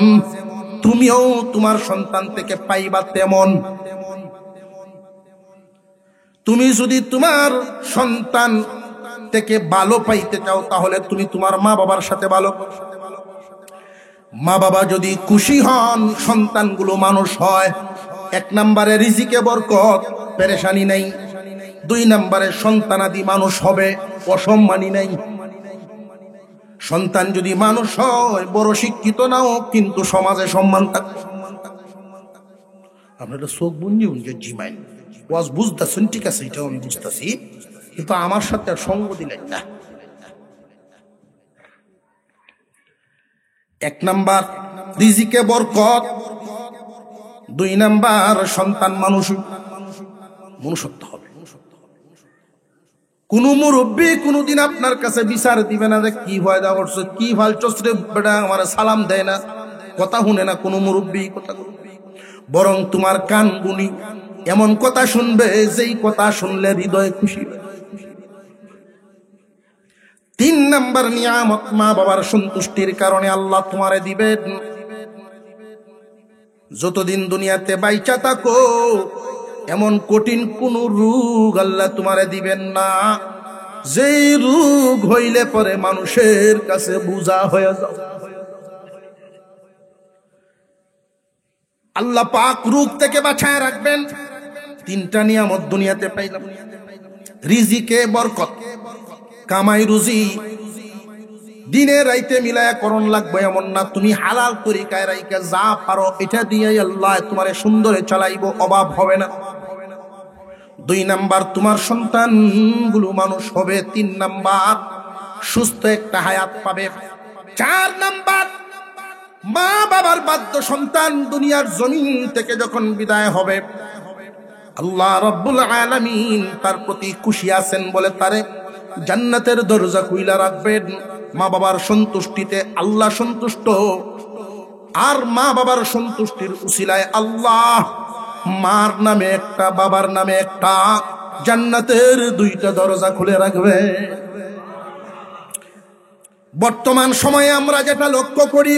A: তুমিও তোমার সন্তান থেকে পাইবা তেমন। তুমি যদি তোমার সন্তান থেকে ভালো পাইতে চাও, তাহলে তুমি তোমার মা বাবার সাথে ভালো। মা বাবা যদি খুশি হন, সন্তানগুলো মানুষ হয়। 1 নম্বরে রিজিকে বরকত, পেরেশানি নাই। 2 নম্বরে সন্তানাদি মানুষ হবে, অসম্মানী নাই। সন্তান যদি মানুষ হয়, বড় শিক্ষিত নাও, কিন্তু সমাজে সম্মান থাকবে। আপনারা চোখ বুঝে জিমাইন ওয়াজ বুঝতেছেন, ঠিক আছে, এটাও আমি বুঝতেছি, কিন্তু আমার সাথে সঙ্গ দিলেন না। 1 নাম্বার রিজিকে বরকত, 2 নাম্বার সন্তান মনুষ্যত্ব হবে। কোন মুরব্বী কোনদিন আপনার কাছে বিচার দিবে না যে কি ফায়দা করছে, কি ভাল চস্রে বেটা আমার সালাম দেয় না, কথা শুনে না কোন মুরব্বী কথা, বরং তোমার কান গুনি এমন কথা শুনবে যেই কথা শুনলে হৃদয় খুশি। 3 নাম্বার নিয়ামত, মা বাবার সন্তুষ্টির কারণে আল্লাহ তোমারে দিবেন। যতদিন দুনিয়াতে বাইচা থাকো, এমন কঠিন কোন রোগ আল্লাহ তোমারে দিবেন না, যেই রোগ হইলে পরে মানুষের কাছে বোঝা হয়ে যাও। আল্লাহ পাক রোগ থেকে বাঁচায় রাখবেন। 3টা নিয়ামত দুনিয়াতে পাইলাম। রিজিকে বরকত, কামাই রুজি দিনে রাইতে মিলায়া করণ লাগবে এমন না, তুমি হালাল তরিকায় রাইকা যা পারো এটা দিয়ে আল্লাহ তোমারে সুন্দরে চালাইবো, অভাব হবে না। 2 নাম্বার তোমার সন্তানগুলো মানুষ হবে। 3 নাম্বার সুস্থ একটা হায়াত পাবে। 4 নাম্বার মা বাবার বাধ্য সন্তান দুনিয়ার জমিন থেকে যখন বিদায় হবে, আল্লাহ রাব্বুল আলামিন তার প্রতি খুশি আছেন বলে তারে জান্নাতের দরজা খুইলা রাখবেন। মা বাবার সন্তুষ্টিতে আল্লাহ সন্তুষ্ট, আর মা বাবার সন্তুষ্টির উসিলায় আল্লাহ মার নামে একটা, বাবার নামে একটা, জান্নাতের 2টা দরজা খুলে রাখবে। বর্তমান সময়ে আমরা যেটা লক্ষ্য করি,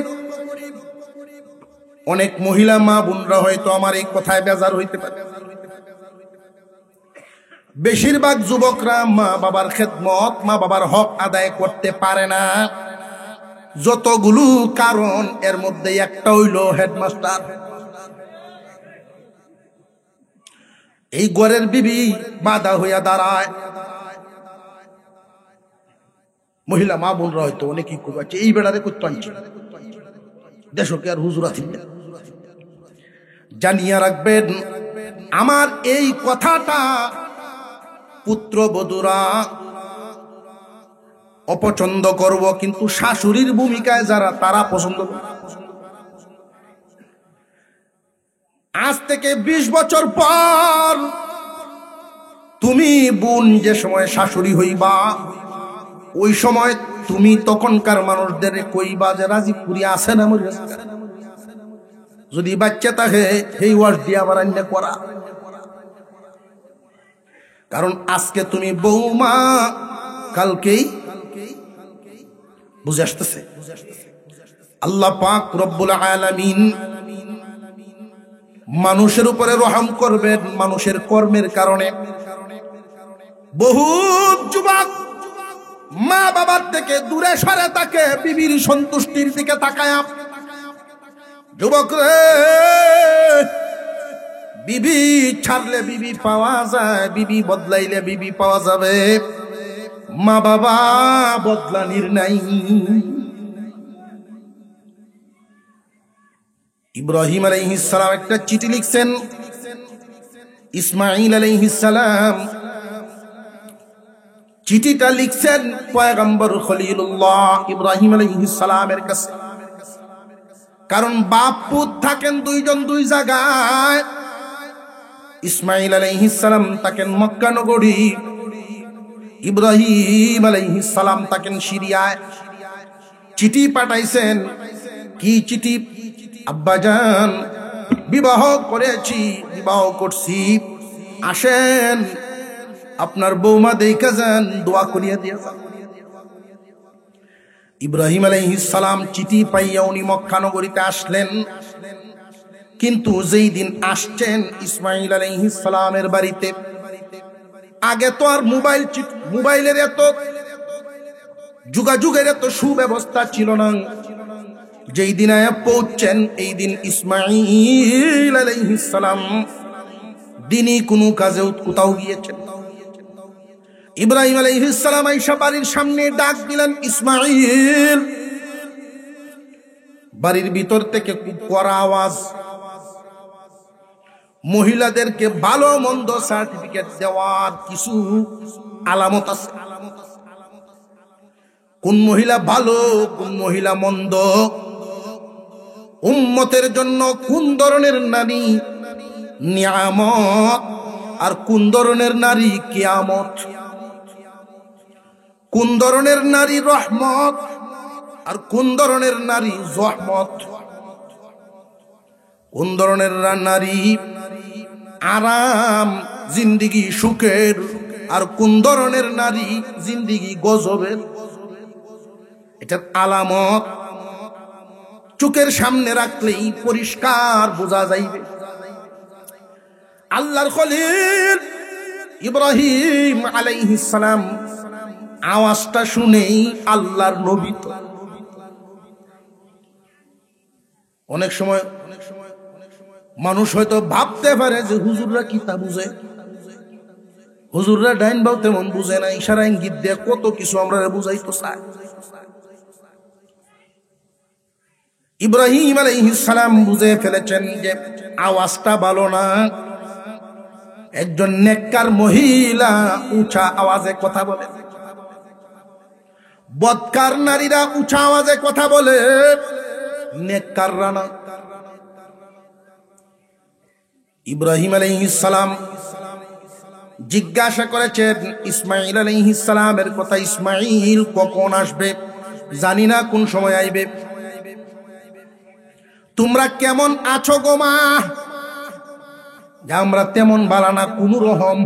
A: অনেক মহিলা মা বোনরা হয়তো আমার এই কথায় বেজার হইতে পারে, বেশিরভাগ যুবকরা মা বাবার খেদমত, মা বাবার হক আদায় করতে পারে না। যতগুলো কারণ, এর মধ্যে একটা হইল হেডমাস্টার। এই ঘরের বিবি বাধা হইয়া দাঁড়ায়। মহিলা মা বোনরা হয়তো অনেকেই করবে, আচ্ছা এই বেড়ারে করতে আনছি দেশকে আর হুজুর আছেন না। জানিয়ে রাখবেন আমার এই কথাটা পুত্রবধূরা অপছন্দ করব, কিন্তু শাশুড়ির ভূমিকায় যারা তারা পছন্দ করবে। আজ থেকে 20 বছর পর তুমি বোন যে সময় শাশুড়ি হইবা, ওই সময় তুমি তখনকার মানুষদের কইবা যে রাজীবপুরি আছে না মরে গেছে। যদি বাচ্চা থাকে সেই ওয়াজ দিয়ে আবার আন্যা করা, কারণ আজকে তুমি বৌমা, কালকেই বুঝে আসতেছে। আল্লাহ পাক রব্বুল আলামিন মানুষের উপরে রহম করবেন মানুষের কর্মের কারণে। বহু যুবক মা বাবার থেকে দূরে সরে থাকে, বিবির সন্তুষ্টির দিকে তাকায়। যুবক রে, বিবি ছাড়লে বিবি পাওয়া যায়, বিবি বদলাইলে বিবি পাওয়া যাবে, মা বাবা বদলানির নাই। ইব্রাহিম আলাইহিস সালাম একটা চিঠি লিখছেন, ইসমাঈল আলাইহিস সালাম চিঠিটা লিখছেন পয়গম্বর খলিলুল্লাহ ইব্রাহিম আলাইহিস সালামের কাছে। কারণ বাপ পুত থাকেন দুইজন দুই জায়গায়। ইসমাঈল আলাইহিস সালাম থাকেন মক্কা নগরী, ইব্রাহিম আলাইহিস সালাম থাকেন সিরিয়ায়। চিঠি পাঠাইছেন, কি চিঠি? আব্বাজান বিবাহ করেছি, বিবাহ করছি, আসেন আপনার বৌমা দেখা যান, দোয়া করিয়া দিয়া যান। ইব্রাহিম আলাইহিস সালাম চিঠি পাইয়া উনি মক্কা নগরীতে আসলেন। কিন্তু যেই দিন আসছেন ইসমাঈল আলাইহিস সালামের বাড়িতে, আগে তো আর মোবাইলের এত যোগাযোগের এত সুব্যবস্থা ছিল না। যেই দিন আয়া পৌঁছছেন এই দিন ইসমাঈল আলাইহিস সালাম দিনই কোনো কাজে কোথাও গিয়েছেন। ইব্রাহিম আলাইহিস সালাম আয়েশা বাড়ির সামনে ডাক দিলেন, ইসমাঈল। বাড়ির ভিতর থেকে খুব কড়া আওয়াজ। মহিলাদেরকে ভালো মন্দ সার্টিফিকেট দেওয়ার কিছু আলামত আছে। কোন মহিলা ভালো, কোন মহিলা মন্দ, উম্মতের জন্য কোন ধরনের নারী নিয়ামত আর কোন ধরনের নারী কিয়ামত, কোন ধরনের নারী রহমত আর কোন ধরনের নারী জহমত, কোন ধরনের নারী আরাম জিন্দিগি সুখের আর কোন ধরনের নারী জিন্দিগি গজবের, এটার আলামত চোখের সামনে রাখলেই পরিষ্কার বোঝা যাইবে। আল্লাহর খলিল ইব্রাহিম আলাইহিস সালাম আওয়াজটা শুনেই আল্লাহর নবী তো অনেক সময় মানুষ হয়তো ভাবতে পারে যে হুজুররা কি তা বুঝে, হুজুররা ডাইন বাউ তেমন বুঝে না, ইশারা ইঙ্গিত দিয়ে কত কিছু আমরা বুঝাইতে চাই। ইব্রাহিম আলাইহিস সালাম বুঝে ফেলেছেন যে আওয়াজটা ভালো না। একজন নেককার মহিলা উঁচা আওয়াজে কথা বলে, বদকার নারীরা উঁচা আওয়াজে কথা বলে, নেককাররা না। ইব্রাহিম আলাইহিস সালাম জিজ্ঞাসা করেছেন ইসমাঈল আলাইহিস সালামের কথা, ইসমাঈল কখন আসবে? জানি না কোন সময় আইবে। তোমরা কেমন আছো গো মা? আমরা তেমন ভালো না কোন রকম।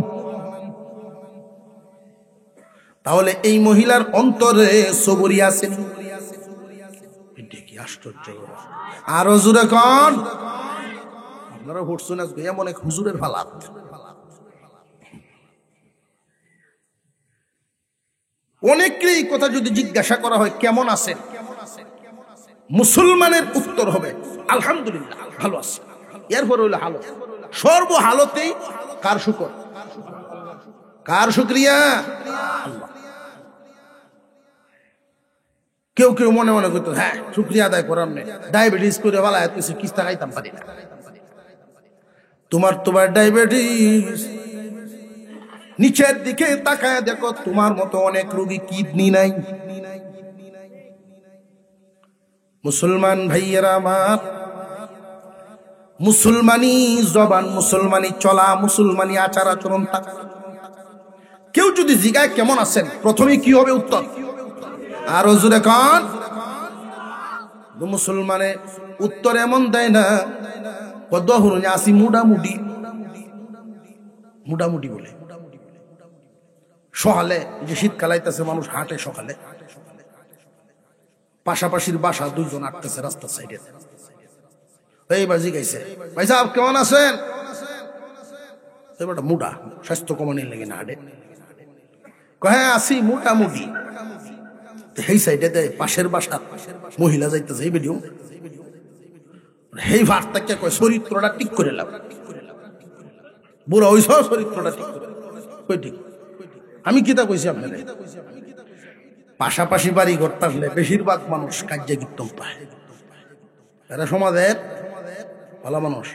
A: তাহলে এই মহিলার অন্তরে সবরি আছে। এটা কি আশ্চর্য! আরো জোরে কোন আপনারা হটছেন আজকে এমন এক হুজুরের হালাত। অনেকেই কথা যদি জিজ্ঞাসা করা হয় কেমন আছেন, মুসলমানের উত্তর হবে আলহামদুলিল্লাহ ভালো আছে। এরপর হইল হালত। সর্ব হালতেই কার শুকর, কার শুকরিয়া? আল্লাহ। কেউ কেউ মনে মনে করতো হ্যাঁ শুকরিয়া আদায় করার নেই, ডায়াবেটিস করে বলা কিছু কিস্তা খাইতাম পারি না। তোমার ডায়াবেটিস, নিচের দিকে তাকায় দেখো তোমার মতো অনেক রোগী কিডনি নাই। মুসলমান ভাইয়েরা আমার, মুসলমানি জবান, মুসলমানি চলা, মুসলমানি আচার আচরণ থাকা। কেউ যদি জিজ্ঞাসা কেমন আছেন, প্রথমে কি হবে উত্তর? আরো জোরে কান। মুসলমানে উত্তর এমন দেয় না, কদহরুন আসি মুডামুডি, মুডামুডি বলে। সকালে যে শীতকাল আইতেছে, মানুষ হাঁটে সকালে, পাশাপাশির বাসা দুইজন আটতেছে রাস্তার সাইডে। এই বাজি গাইছে, ভাই সাহেব কেমন আছেন? এবার মুডা, স্বাস্থ্য কমানোর লেগে না হাঁটে, হ্যাঁ আসি মোটামুটি। সেই সাইডে দেয় পাশের বাসা মহিলা যাইতেছে, এই ভিডিও সেই ভাতটাকে কয় চরিত্রটা ঠিক করে লাভ, বুড়া হইছ চরিত্রটা ঠিক করে কই ঠিক। আমি কিতা কইছি আপনাদের, পাশাপাশি বাড়ি ঘর থাকলে বেশিরভাগ মানুষ কার্যে কীর্তন পায়, এরা সমাজের ভালো মানুষ।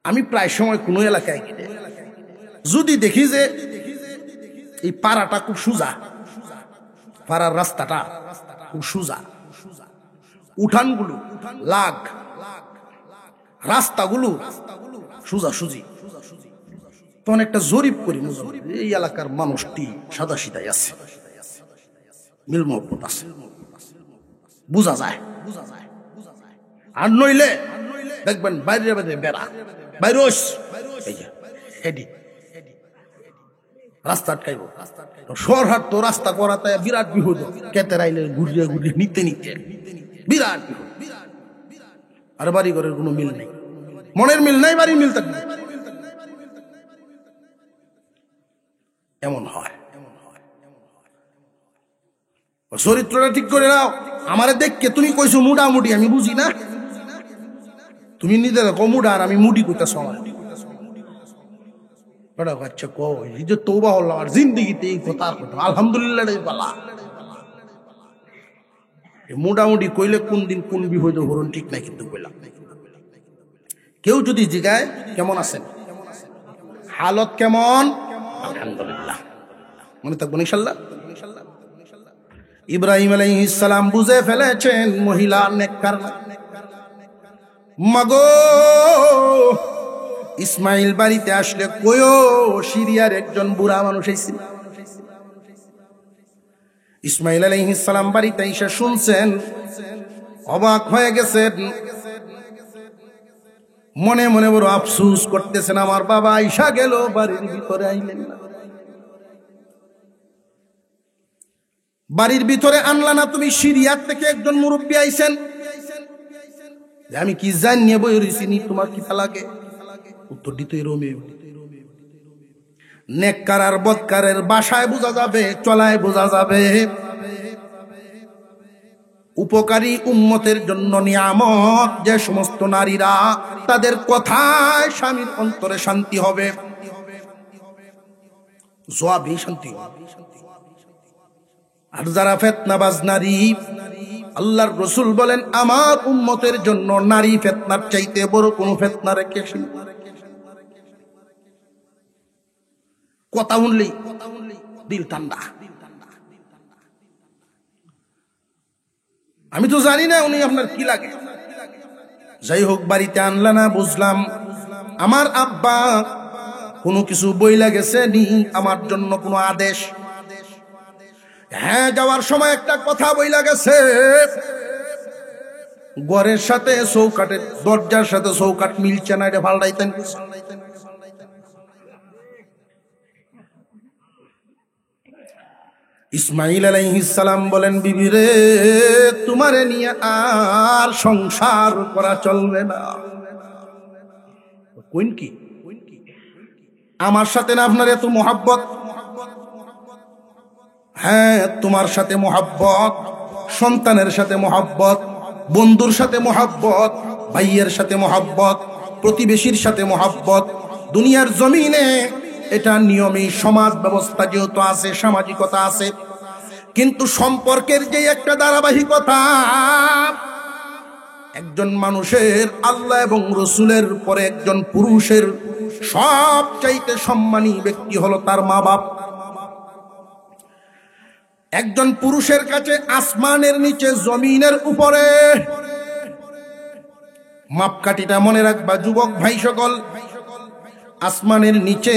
A: আমি প্রায় সময় কোনো এলাকায় গেলে যদি দেখি যে এই পাড়াটা খুব সোজা, পাড়ার রাস্তাটা খুব সোজা, উঠানগুলো লাগ, রাস্তাগুলো সোজা সুজি, তখন একটা জরিপ করি, এই এলাকার মানুষটি সাদা সিধাই আছে, মিল মহব্বত আছে, বুঝা যায়। আর নইলে দেখবেন বাইরে বাইরে বেড়া বাইরে রাস্তা আটকাইব। শহরহাট তো রাস্তা করাতে বিরাট বিপদ, কেতে রাইলে ঘুরিয়ে ঘুরিয়ে নিতে নিতে বিরাট বিপদ। আর বাড়ি ঘরের কোনো মিল নেই, মনের মিল নাই, বাড়ির মিল থাকবে, এমন হয়। চরিত্রটা ঠিক করে নাও। আমারে দেখকে তুমি কইছো মুডামুডি, আমি বুঝি না, তুমি নিজের কমুডা আর আমি মুডি কইতাছ। আচ্ছা কই যে তওবা হলো আর জিন্দেগিতে এই কথা আলহামদুলিল্লাহ বলা। মোটামুটি কইলে কোন দিন কোন বিপদ হরণ ঠিক নাই, কিন্তু কইলাম কেউ যদি জিগায় কেমন আছেন, হালত কেমন, আলহামদুলিল্লাহ, মনে থাকবো ইনশাআল্লাহ। ইব্রাহিম আলাইহিস সালাম বুঝে ফেলেছেন মহিলা নেককার না। মাগো ইসমাইল বাড়িতে আসলে কয়ো সিরিয়ার একজন বুড়া মানুষ আইছিল। ইসমাইল আলাইহিস সালাম বাড়িতে এসে শুনছেন, অবাক হয়ে গেছেন, মনে মনে বড় আফসোস করতেছেন, আমার বাবা আইসা গেল, বাড়ির ভিতরে আইলেন না, বাড়ির ভিতরে আনলা না, তুমি সিরিয়ার থেকে একজন মুরব্বী আইছেন, আমি কি জানিয়ে বই রইছি, তোমার কি লাগে? উত্তর দিতে রোমে নেককার আর বদকারের বাসায় বোঝা যাবে, চলায় বোঝা যাবে। উপকারী উম্মতের জন্য নিয়ামত যে সমস্ত নারীরা, তাদের কথায় স্বামীর অন্তরে শান্তি হবে, জবাবে শান্তি হবে। আর যারা ফিতনাবাজ নারী, আল্লাহর রাসূল বলেন আমার উম্মতের জন্য নারী ফিতনার চাইতে বড় কোনো ফিতনা রেখেছি। কথা শুনলেই দিল ঠান্ডা। আমি তো জানি না উনি আপনার কি লাগে, যাই হোক বাড়িতে আনলা না, বুঝলাম আমার আব্বা কোনো কিছু বইলা গেছে নি, আমার জন্য কোনো আদেশ। হ্যাঁ, যাওয়ার সময় একটা কথা বইলা গেছে, ঘরের সাথে চৌকাটের দরজার সাথে চৌকাট মিলছে না, এটা পাল্টাইতেন। ইসমাইল আলাইহিস সালাম বলেন, বিবি রে, তোমারে নিয়ে আর সংসার করা চলবে না। কোন কি আমার সাথে না আপনার এত মোহাব্বত? হ্যাঁ, তোমার সাথে মোহাব্বত, সন্তানের সাথে মোহাব্বত, বন্ধুর সাথে মোহাব্বত, ভাইয়ের সাথে মোহাব্বত, প্রতিবেশীর সাথে মোহাব্বত। দুনিয়ার জমিনে এটা নিয়মে সমাজ ব্যবস্থা যেহেতু আছে, সামাজিকতা আছে, কিন্তু সম্পর্কের যে একটা ধারাবাহিকতা, একজন মানুষের আল্লাহ এবং রসুলের পরে একজন পুরুষের সবচাইতে সম্মানী ব্যক্তি হলো তার মা বাপ। একজন পুরুষের কাছে আসমানের নিচে জমিনের উপরে, মাপকাঠিটা মনে রাখবা যুবক ভাই সকল, আসমানের নিচে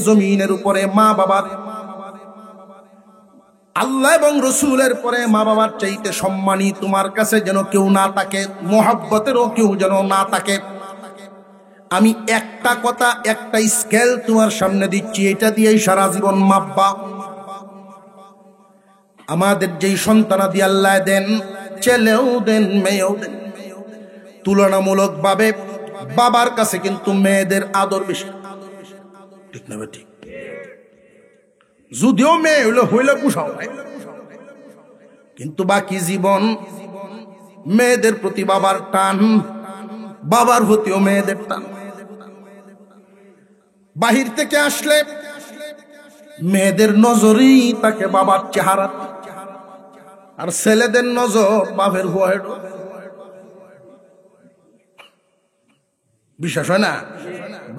A: জমিনের উপরে মা বাবার, আল্লাহ এবং রসুলের পরে মা বাবার চাইতে সম্মানী তোমার কাছে যেন কেউ না থাকে, মোহাব্বতেরও কেউ যেন না থাকে। আমি একটা কথা, একটা স্কেল তোমার সামনে দিচ্ছি, এটা দিয়েই সারা জীবন মাপবা। আমাদের যেই সন্তানাদি আল্লাহ দেন, ছেলেও দেন মেয়েও দেন, তুলনামূলক ভাবে বাবার কাছে কিন্তু মেয়েদের আদর বেশি, ঠিক না? ঠিক। যদিও মেয়ে হইলে কুশাও, কিন্তু বাকি জীবন মেয়েদের প্রতি বাবার টান, বাবার প্রতিও মেয়েদের টান। বাহির থেকে আসলে মেয়েদের নজরই তাকে বাবার চেহারা, আর ছেলেদের নজর বাপের ভয়। বিশ্বাস হয় না?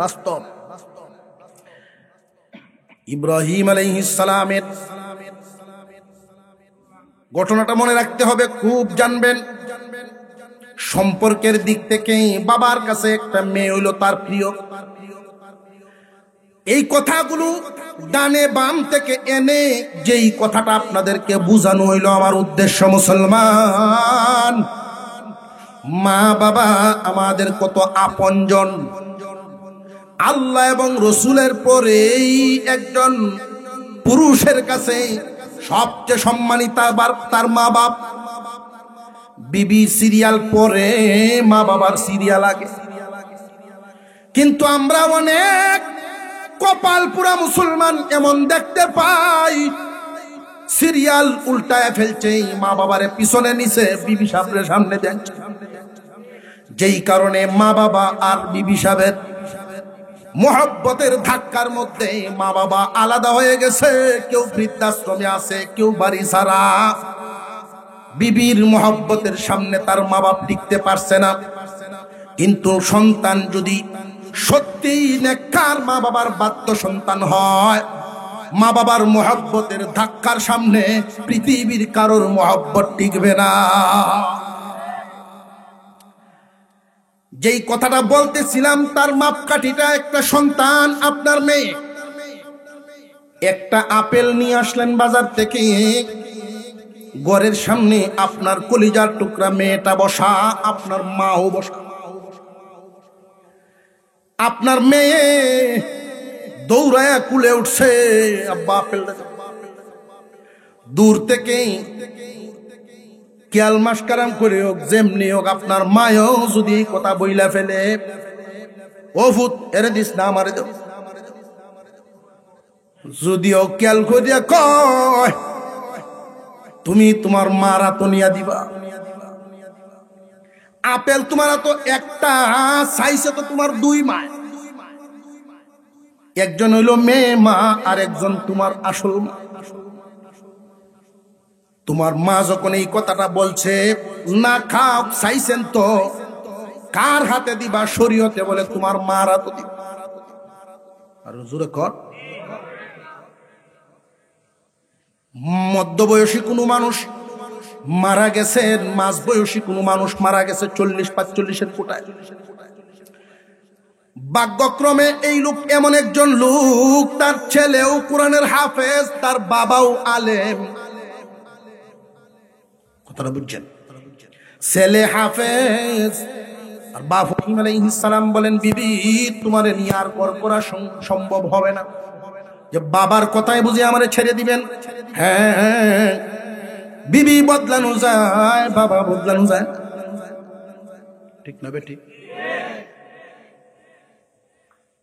A: বাস্তব। ইব্রাহিম আলাইহিস সালামের ঘটনাটা মনে রাখতে হবে, খুব জানবেন। সম্পর্কের দিক থেকে বাবার কাছে একটা মেয়ে হইল তার প্রিয়। এই কথাগুলো ডানে বাম থেকে এনে যেই কথাটা আপনাদেরকে বুঝানো হইল, আমার উদ্দেশ্য মুসলমান, মা বাবা আমাদের কত আপনজন। আল্লাহ এবং রসুলের পরেই একজন পুরুষের কাছে সবচেয়ে সম্মানিত তার মা বাপ। বিবি সিরিয়াল পরে মা বাবার সিরিয়াল আগে। কিন্তু আমরা অনেক কপাল পুরা মুসলমান এমন দেখতে পাই, সিরিয়াল উল্টায় ফেলছে, মা বাবারে পিছনে নিচে বিবি সাহেবের সামনে দেন। যেই কারণে মা বাবা আর বিবি সাহেবের মোহব্বতের ধাক্কার মধ্যে মা বাবা আলাদা হয়ে গেছে। কেউ বৃদ্ধাশ্রমে আছে, কেউ বাড়ি ছাড়া। বিবির মোহব্বতের সামনে তার মা বাপ টিকতে পারছে না। কিন্তু সন্তান যদি সত্যি নেককার মা বাবার বাধ্য সন্তান হয়, মা বাবার মোহব্বতের ধাক্কার সামনে পৃথিবীর কারোর মোহব্বত টিকবে না। যেই কথাটা বলতেছিলাম, তার মাপকাঠিটা একটা সন্তান, আপনার মেয়ে। একটা আপেল নিয়ে আসলেন বাজার থেকে, ঘরের সামনে আপনার কলিজার টুকরা মেয়েটা বসা, আপনার মাও বসা। আপনার মেয়ে দৌড়ায়া কুলে উঠছে, আব্বা আপেলটা। দূর থেকে কেয়াল মাসকারাম করে হোক, যেমনি হোক, আপনার মায়ও যদি কথা বইলা ফেলে, ও ভূত এরে দিস না, আমারে দেব। যদিও কেয়াল করিয়া কয়, তুমি তোমার মারা তো নিয়া দিবা। আপেল তোমার তো একটা, চাইছে তো তোমার দুই মা। একজন হইল মেয়ে মা, আর একজন তোমার আসল মা। তোমার মা যখন এই কথাটা বলছে, না খাও চাইছেন তো কার হাতে দিবা? শরীয়তে বলে তোমার মার হাতে দিবা। আর জোরে কর। মধ্যবয়সী কোনো মানুষ মারা গেছেন, মাঝ বয়সী কোনো মানুষ মারা গেছে 40-45-এর কোটায়। ভাগ্যক্রমে এই লোক এমন একজন লোক, তার ছেলেও কোরআনের হাফেজ, তার বাবাও আলেম। কথাটা বুঝছেন? ছেলে হাফেজ আর বাপ ইব্রাহিম আলাইহিস সালাম বলেন, বিবি তোমারে নিয়ে আর পর করা সম্ভব হবে না, যে বাবার কথায় বুঝে আমারে ছেড়ে দিবেন। হ্যাঁ, বিবি বদলানো যায়, বাবা বদলানো যায়, ঠিক না বেটি?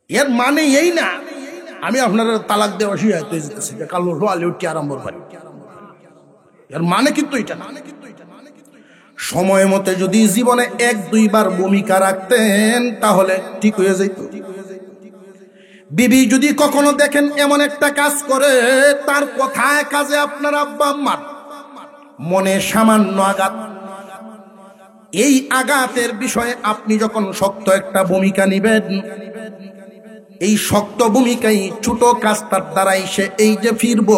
A: এর মানে এই না আমি আপনার তালাক দেওয়া শিখাই যেতেছি, কাল লোয়ালে উঠি আরম্ভ করি। এর মানে কিন্তু এটা না। সময় মতে যদি জীবনে 1-2 বার ভূমিকা রাখতেন তাহলে ঠিক হয়ে যেত। বিবি যদি কখনো দেখেন এমন একটা কাজ করে, তার কথায় কাজে আপনার আব্বা আম্মার মনে সামান্য আঘাত, এই আঘাতের বিষয়ে আপনি যখন শক্ত একটা ভূমিকা নিবেন, এই শক্ত ভূমিকায় ছোট কাজটার দ্বারাই সে এই যে ফিরব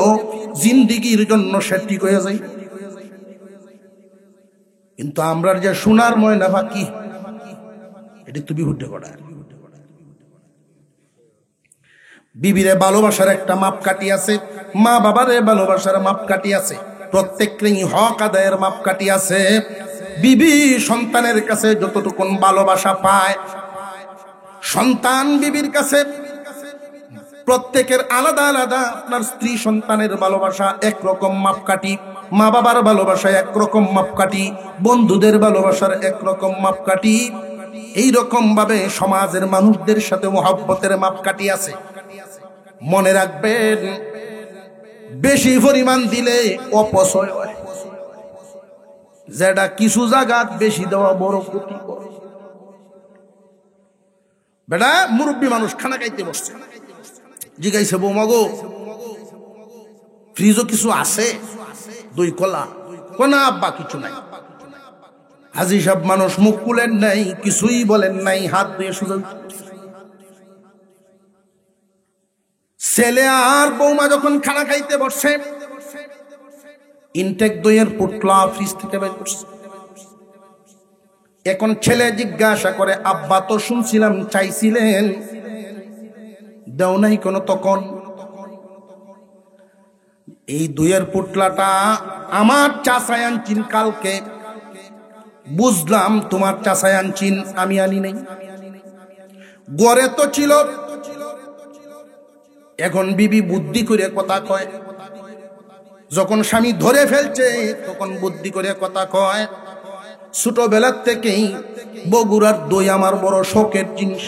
A: জিন্দিগির জন্য সে ঠিক হয়ে যায়। কিন্তু আমরা যে সোনার ময়না বাকি এটি তুমি হুড্ডে করা। বিবিরে ভালোবাসার একটা মাপকাঠি আছে, মা বাবারে ভালোবাসার মাপকাঠি আছে, প্রত্যেকেরই হক আদায়ের মাপকাঠি আছে। বিবি সন্তানের কাছে যতটুকুন ভালোবাসা পায়, সন্তান বিবির কাছে প্রত্যেকের আলাদা আলাদা। আপনার স্ত্রী সন্তানের ভালোবাসা একরকম মাপকাঠি, মা বাবার ভালোবাসা একরকম মাপকাঠি, বন্ধুদের ভালোবাসার একরকম মাপকাঠি। এইরকম ভাবে সমাজের মানুষদের সাথে মহব্বতের মাপকাঠি আছে। মনে রাখবেন, বেশি পরিমাণ দিলে অপচয় হয়, যেটা কিছু জায়গাত বেশি দেওয়া বড় ক্ষতি করে। বেটা মুরব্বী মানুষ খানা খাইতে বসছে, জিগাইছে বৌমা গো ফ্রিজও কিছু আছে, দই কলা? কোনা আব্বা কিছু নাই। হাজি সাহেব মানুষ মুখ খুলেন নাই, কিছুই বলেন নাই, হাত দিয়ে সুযোগ। ছেলে আর বৌমা যখন খানা খাইতে বসছে, ইনটেক দইয়ের পুটলা ফ্রিজ থেকে বের করছে। এখন ছেলে জিজ্ঞাসা করে, আব্বা তো শুনছিলাম চাইছিলেন, দেও নাই কোনো? তখন এই দইয়ের পুটলাটা আমার চাচাই আনছিন কালকে, বুঝলাম তোমার চাচাই আনছিন, আমি আনি নাই, গড়ে তো ছিল। এখন বিবি বুদ্ধি করে কথা কয়, যখন স্বামী ধরে ফেলছে তখন বুদ্ধি করে কথা কয়। ছোটবেলার থেকেই বগুড়ার দই আমার বড় শখের জিনিস,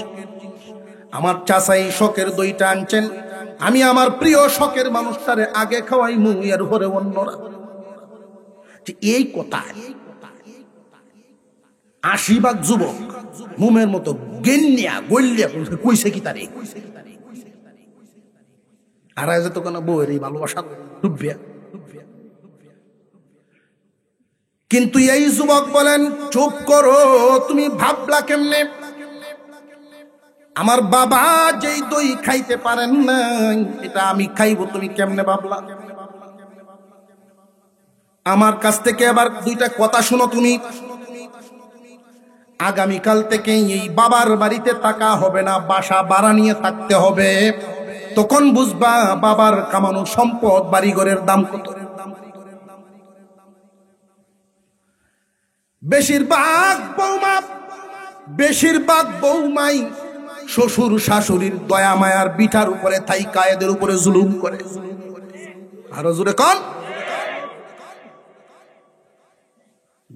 A: আমার চাচাই শখের দইটা আনছেন, আমি আমার প্রিয় শখের মানুষটারে আগে খাওয়াই মুখ, এর পরে অন্যরা। এই কথা ৮০ ভাগ যুবক মুমের মতো গেন্যা গল্যা কইছে কি তারে, আর তো কোনো বউয়ের এই ভালোবাসা ডুবিয়া। কিন্তু এই যুবক বলেন, চুপ করো, তুমি ভাবলা কেমনে? আমার বাবা যেই দই খাইতে পারেন না, এটা আমি খাইবো, তুমি কেমনে ভাবলা? আমার কাছ থেকে আবার দুইটা কথা শুনো তুমি। আগামীকাল থেকে এই বাবার বাড়িতে থাকা হবে না, বাসা ভাড়া নিয়ে থাকতে হবে। তখন বুঝবা বাবার কামানো সম্পদ, বাড়িঘরের দাম কত। বেশিরভাগ বৌমাই শ্বশুর শাশুড়ির দয়া মায়ার বিটার উপরে থাইকা এদের উপরে জুলুম করে। আরো জোরে কন।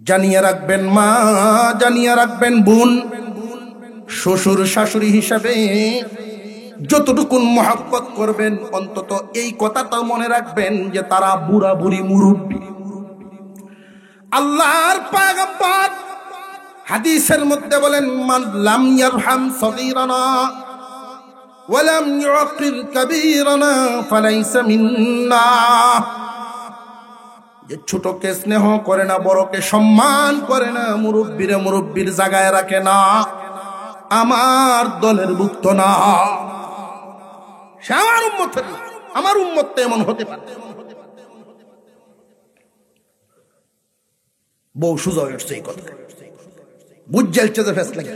A: জানিয়ে রাখবেন মা, জানিয়ে রাখবেন বোন, শ্বশুর শাশুড়ি হিসাবে যতটুকুন মহব্বত করবেন, অন্তত এই কথাটা মনে রাখবেন যে তারা বুড়া বুড়ি মুরব্বী। আল্লাহর পয়গম্বর হাদিসের মধ্যে বলেন, মান লাম ইয়ারহাম সগীরানা ওয়া লাম ইউকির কাবীরানা ফালাইসা মিন্না। যে ছোটকে স্নেহ করে না, বড়কে সম্মান করে না, মুরব্বীরে মুরব্বীর জায়গায় রাখে না, আমার দলের ভুক্ত না। সে আমার উম্মত তো এমন হতে পারে। বউ সুযোগ এসছে এই কথা বুঝছে যে ফেস লাগে।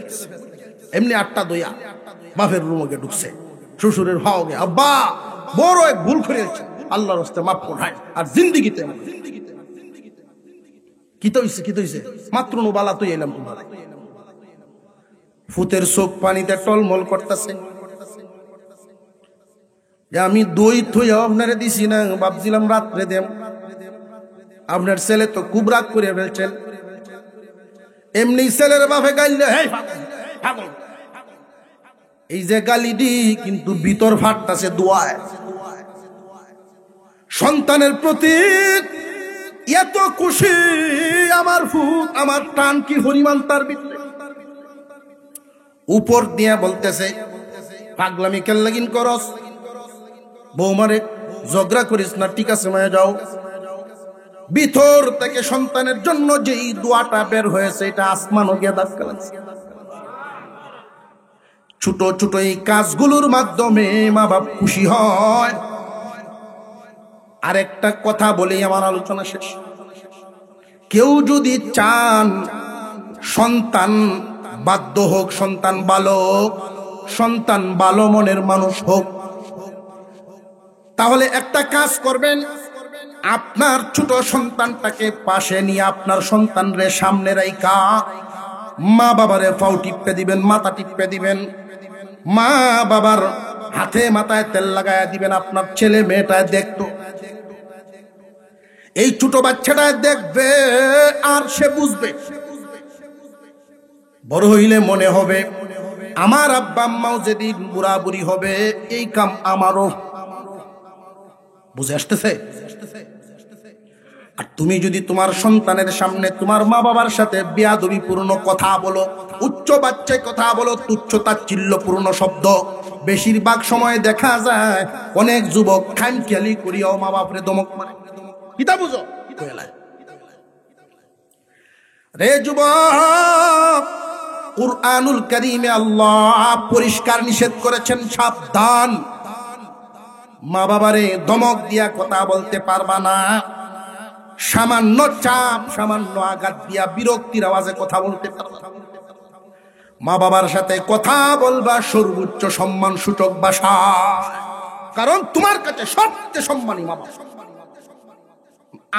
A: এমনি ৮টা দইয়া বাপের রুমকে ঢুকছে, শ্বশুরের ভাওগে আব্বা বড় এক ভুল করেছে, আল্লাহর রাস্তে মাফ করায়। আর জিন্দিগিতে কি তো হইছে মাত্র বালা তুই এলাম, তোমার ফুতের চোখ পানিতে টলমল করতেছে। আমি দই থইয়া আপনারে দিছি না, ভাবছিলাম রাত্রে দেম। আপনার ছেলে তো খুব রাগ করে ফেলছেন। এমনি ছেলের বাপে গাইলে এই যে গালি দি, কিন্তু ভিতর ফাটতাছে দোয়ায়। সন্তানের প্রতি এত খুশি আমার ফুট, আমার টান কি হরিমান তার ভিতরে। উপর দিয়া বলতেছে, পাগলামি কেল্লাগিন করস, বৌমারে ঝগড়া করিস না, ঠিক আছে মায়া যাও। ভিতর থেকে সন্তানের জন্য যেই দোয়াটা বের হয়েছে এটা আসমানও গিয়ে ধাক্কা লাগছে। ছোট ছোট এই কাজগুলোর মাধ্যমে মা বাপ খুশি হয়। আরেকটা কথা বলি, আমার আলোচনা শেষ। কেউ যদি চান সন্তান বাধ্য হোক, সন্তান ভালো হোক, সন্তান ভালো মনের মানুষ হোক, তাহলে একটা কাজ করবেন, আপনার ছোট সন্তানটাকে পাশে নিয়ে আপনার সন্তানরে সামনে রাইখা মা বাবারে পাও টিপে দিবেন, মাথা টিপে দিবেন, মা বাবার হাতে মাথায় তেল লাগায় দিবেন। আপনার ছেলে মেয়েটায় দেখতো, এই ছোট বাচ্চাটায় দেখবে আর সে বুঝবে। বড় হইলে মনে হবে আমার আব্বা আম্মাও যেদিন বুড়া বুড়ি হবে এই কাম আমারও। বুঝে আসতেছে? আর তুমি যদি তোমার সন্তানের সামনে তোমার মা বাবার সাথে বেয়াদবিপূর্ণ কথা বলো, উচ্চ বাচ্চায় কথা বলো, তুচ্ছ তাচ্ছিল্যপূর্ণ শব্দ, বেশিরভাগ সময় দেখা যায় অনেক যুবক খামখেয়ালি করিয়াও মা বাপরে দমক মারে। কিতা বুঝো রে যুবক? কুরআনুল কারীমে আল্লাহ পরিষ্কার নিষেধ করেছেন, সাবধান, মা বাবারে ধমক দিয়া কথা বলতে পারবা না। সামান্য চাপ, সামান্য আঘাত দিয়া বিরক্তির আওয়াজে কথা বলতে পারবা না। মা বাবার সাথে কথা বলবা সর্বোচ্চ সম্মান সূচক ভাষা, কারণ তোমার কাছে সবচেয়ে সম্মানী মা বাবা।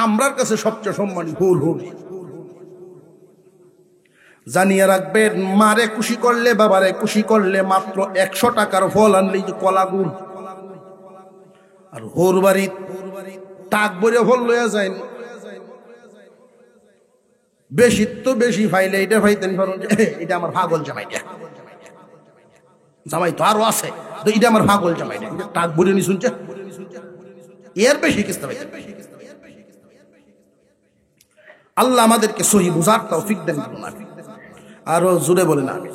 A: আমরার কাছে সবচেয়ে সম্মানী ভুল হোক। জানিয়ে রাখবেন, মারে খুশি করলে, বাবারে খুশি করলে মাত্র 100 টাকার ফল আনলেই কলা গুড়। আর হোর বাড়ি টাক বলে ফল লইয়া যায়, বেশি তো বেশি ফাইলে এটা ফাইতেন পারেন, এটা আমার পাগল জামাইটা, জামাই তো আরো আছে, তো এটা আমার পাগল জামাইটা, টাক বলে নি শুনছে, এর বেশি কিস্তা পাইতেন। আল্লাহ আমাদেরকে সহি বুঝার তৌফিক দেন। আরো জোরে বলেন আমিন।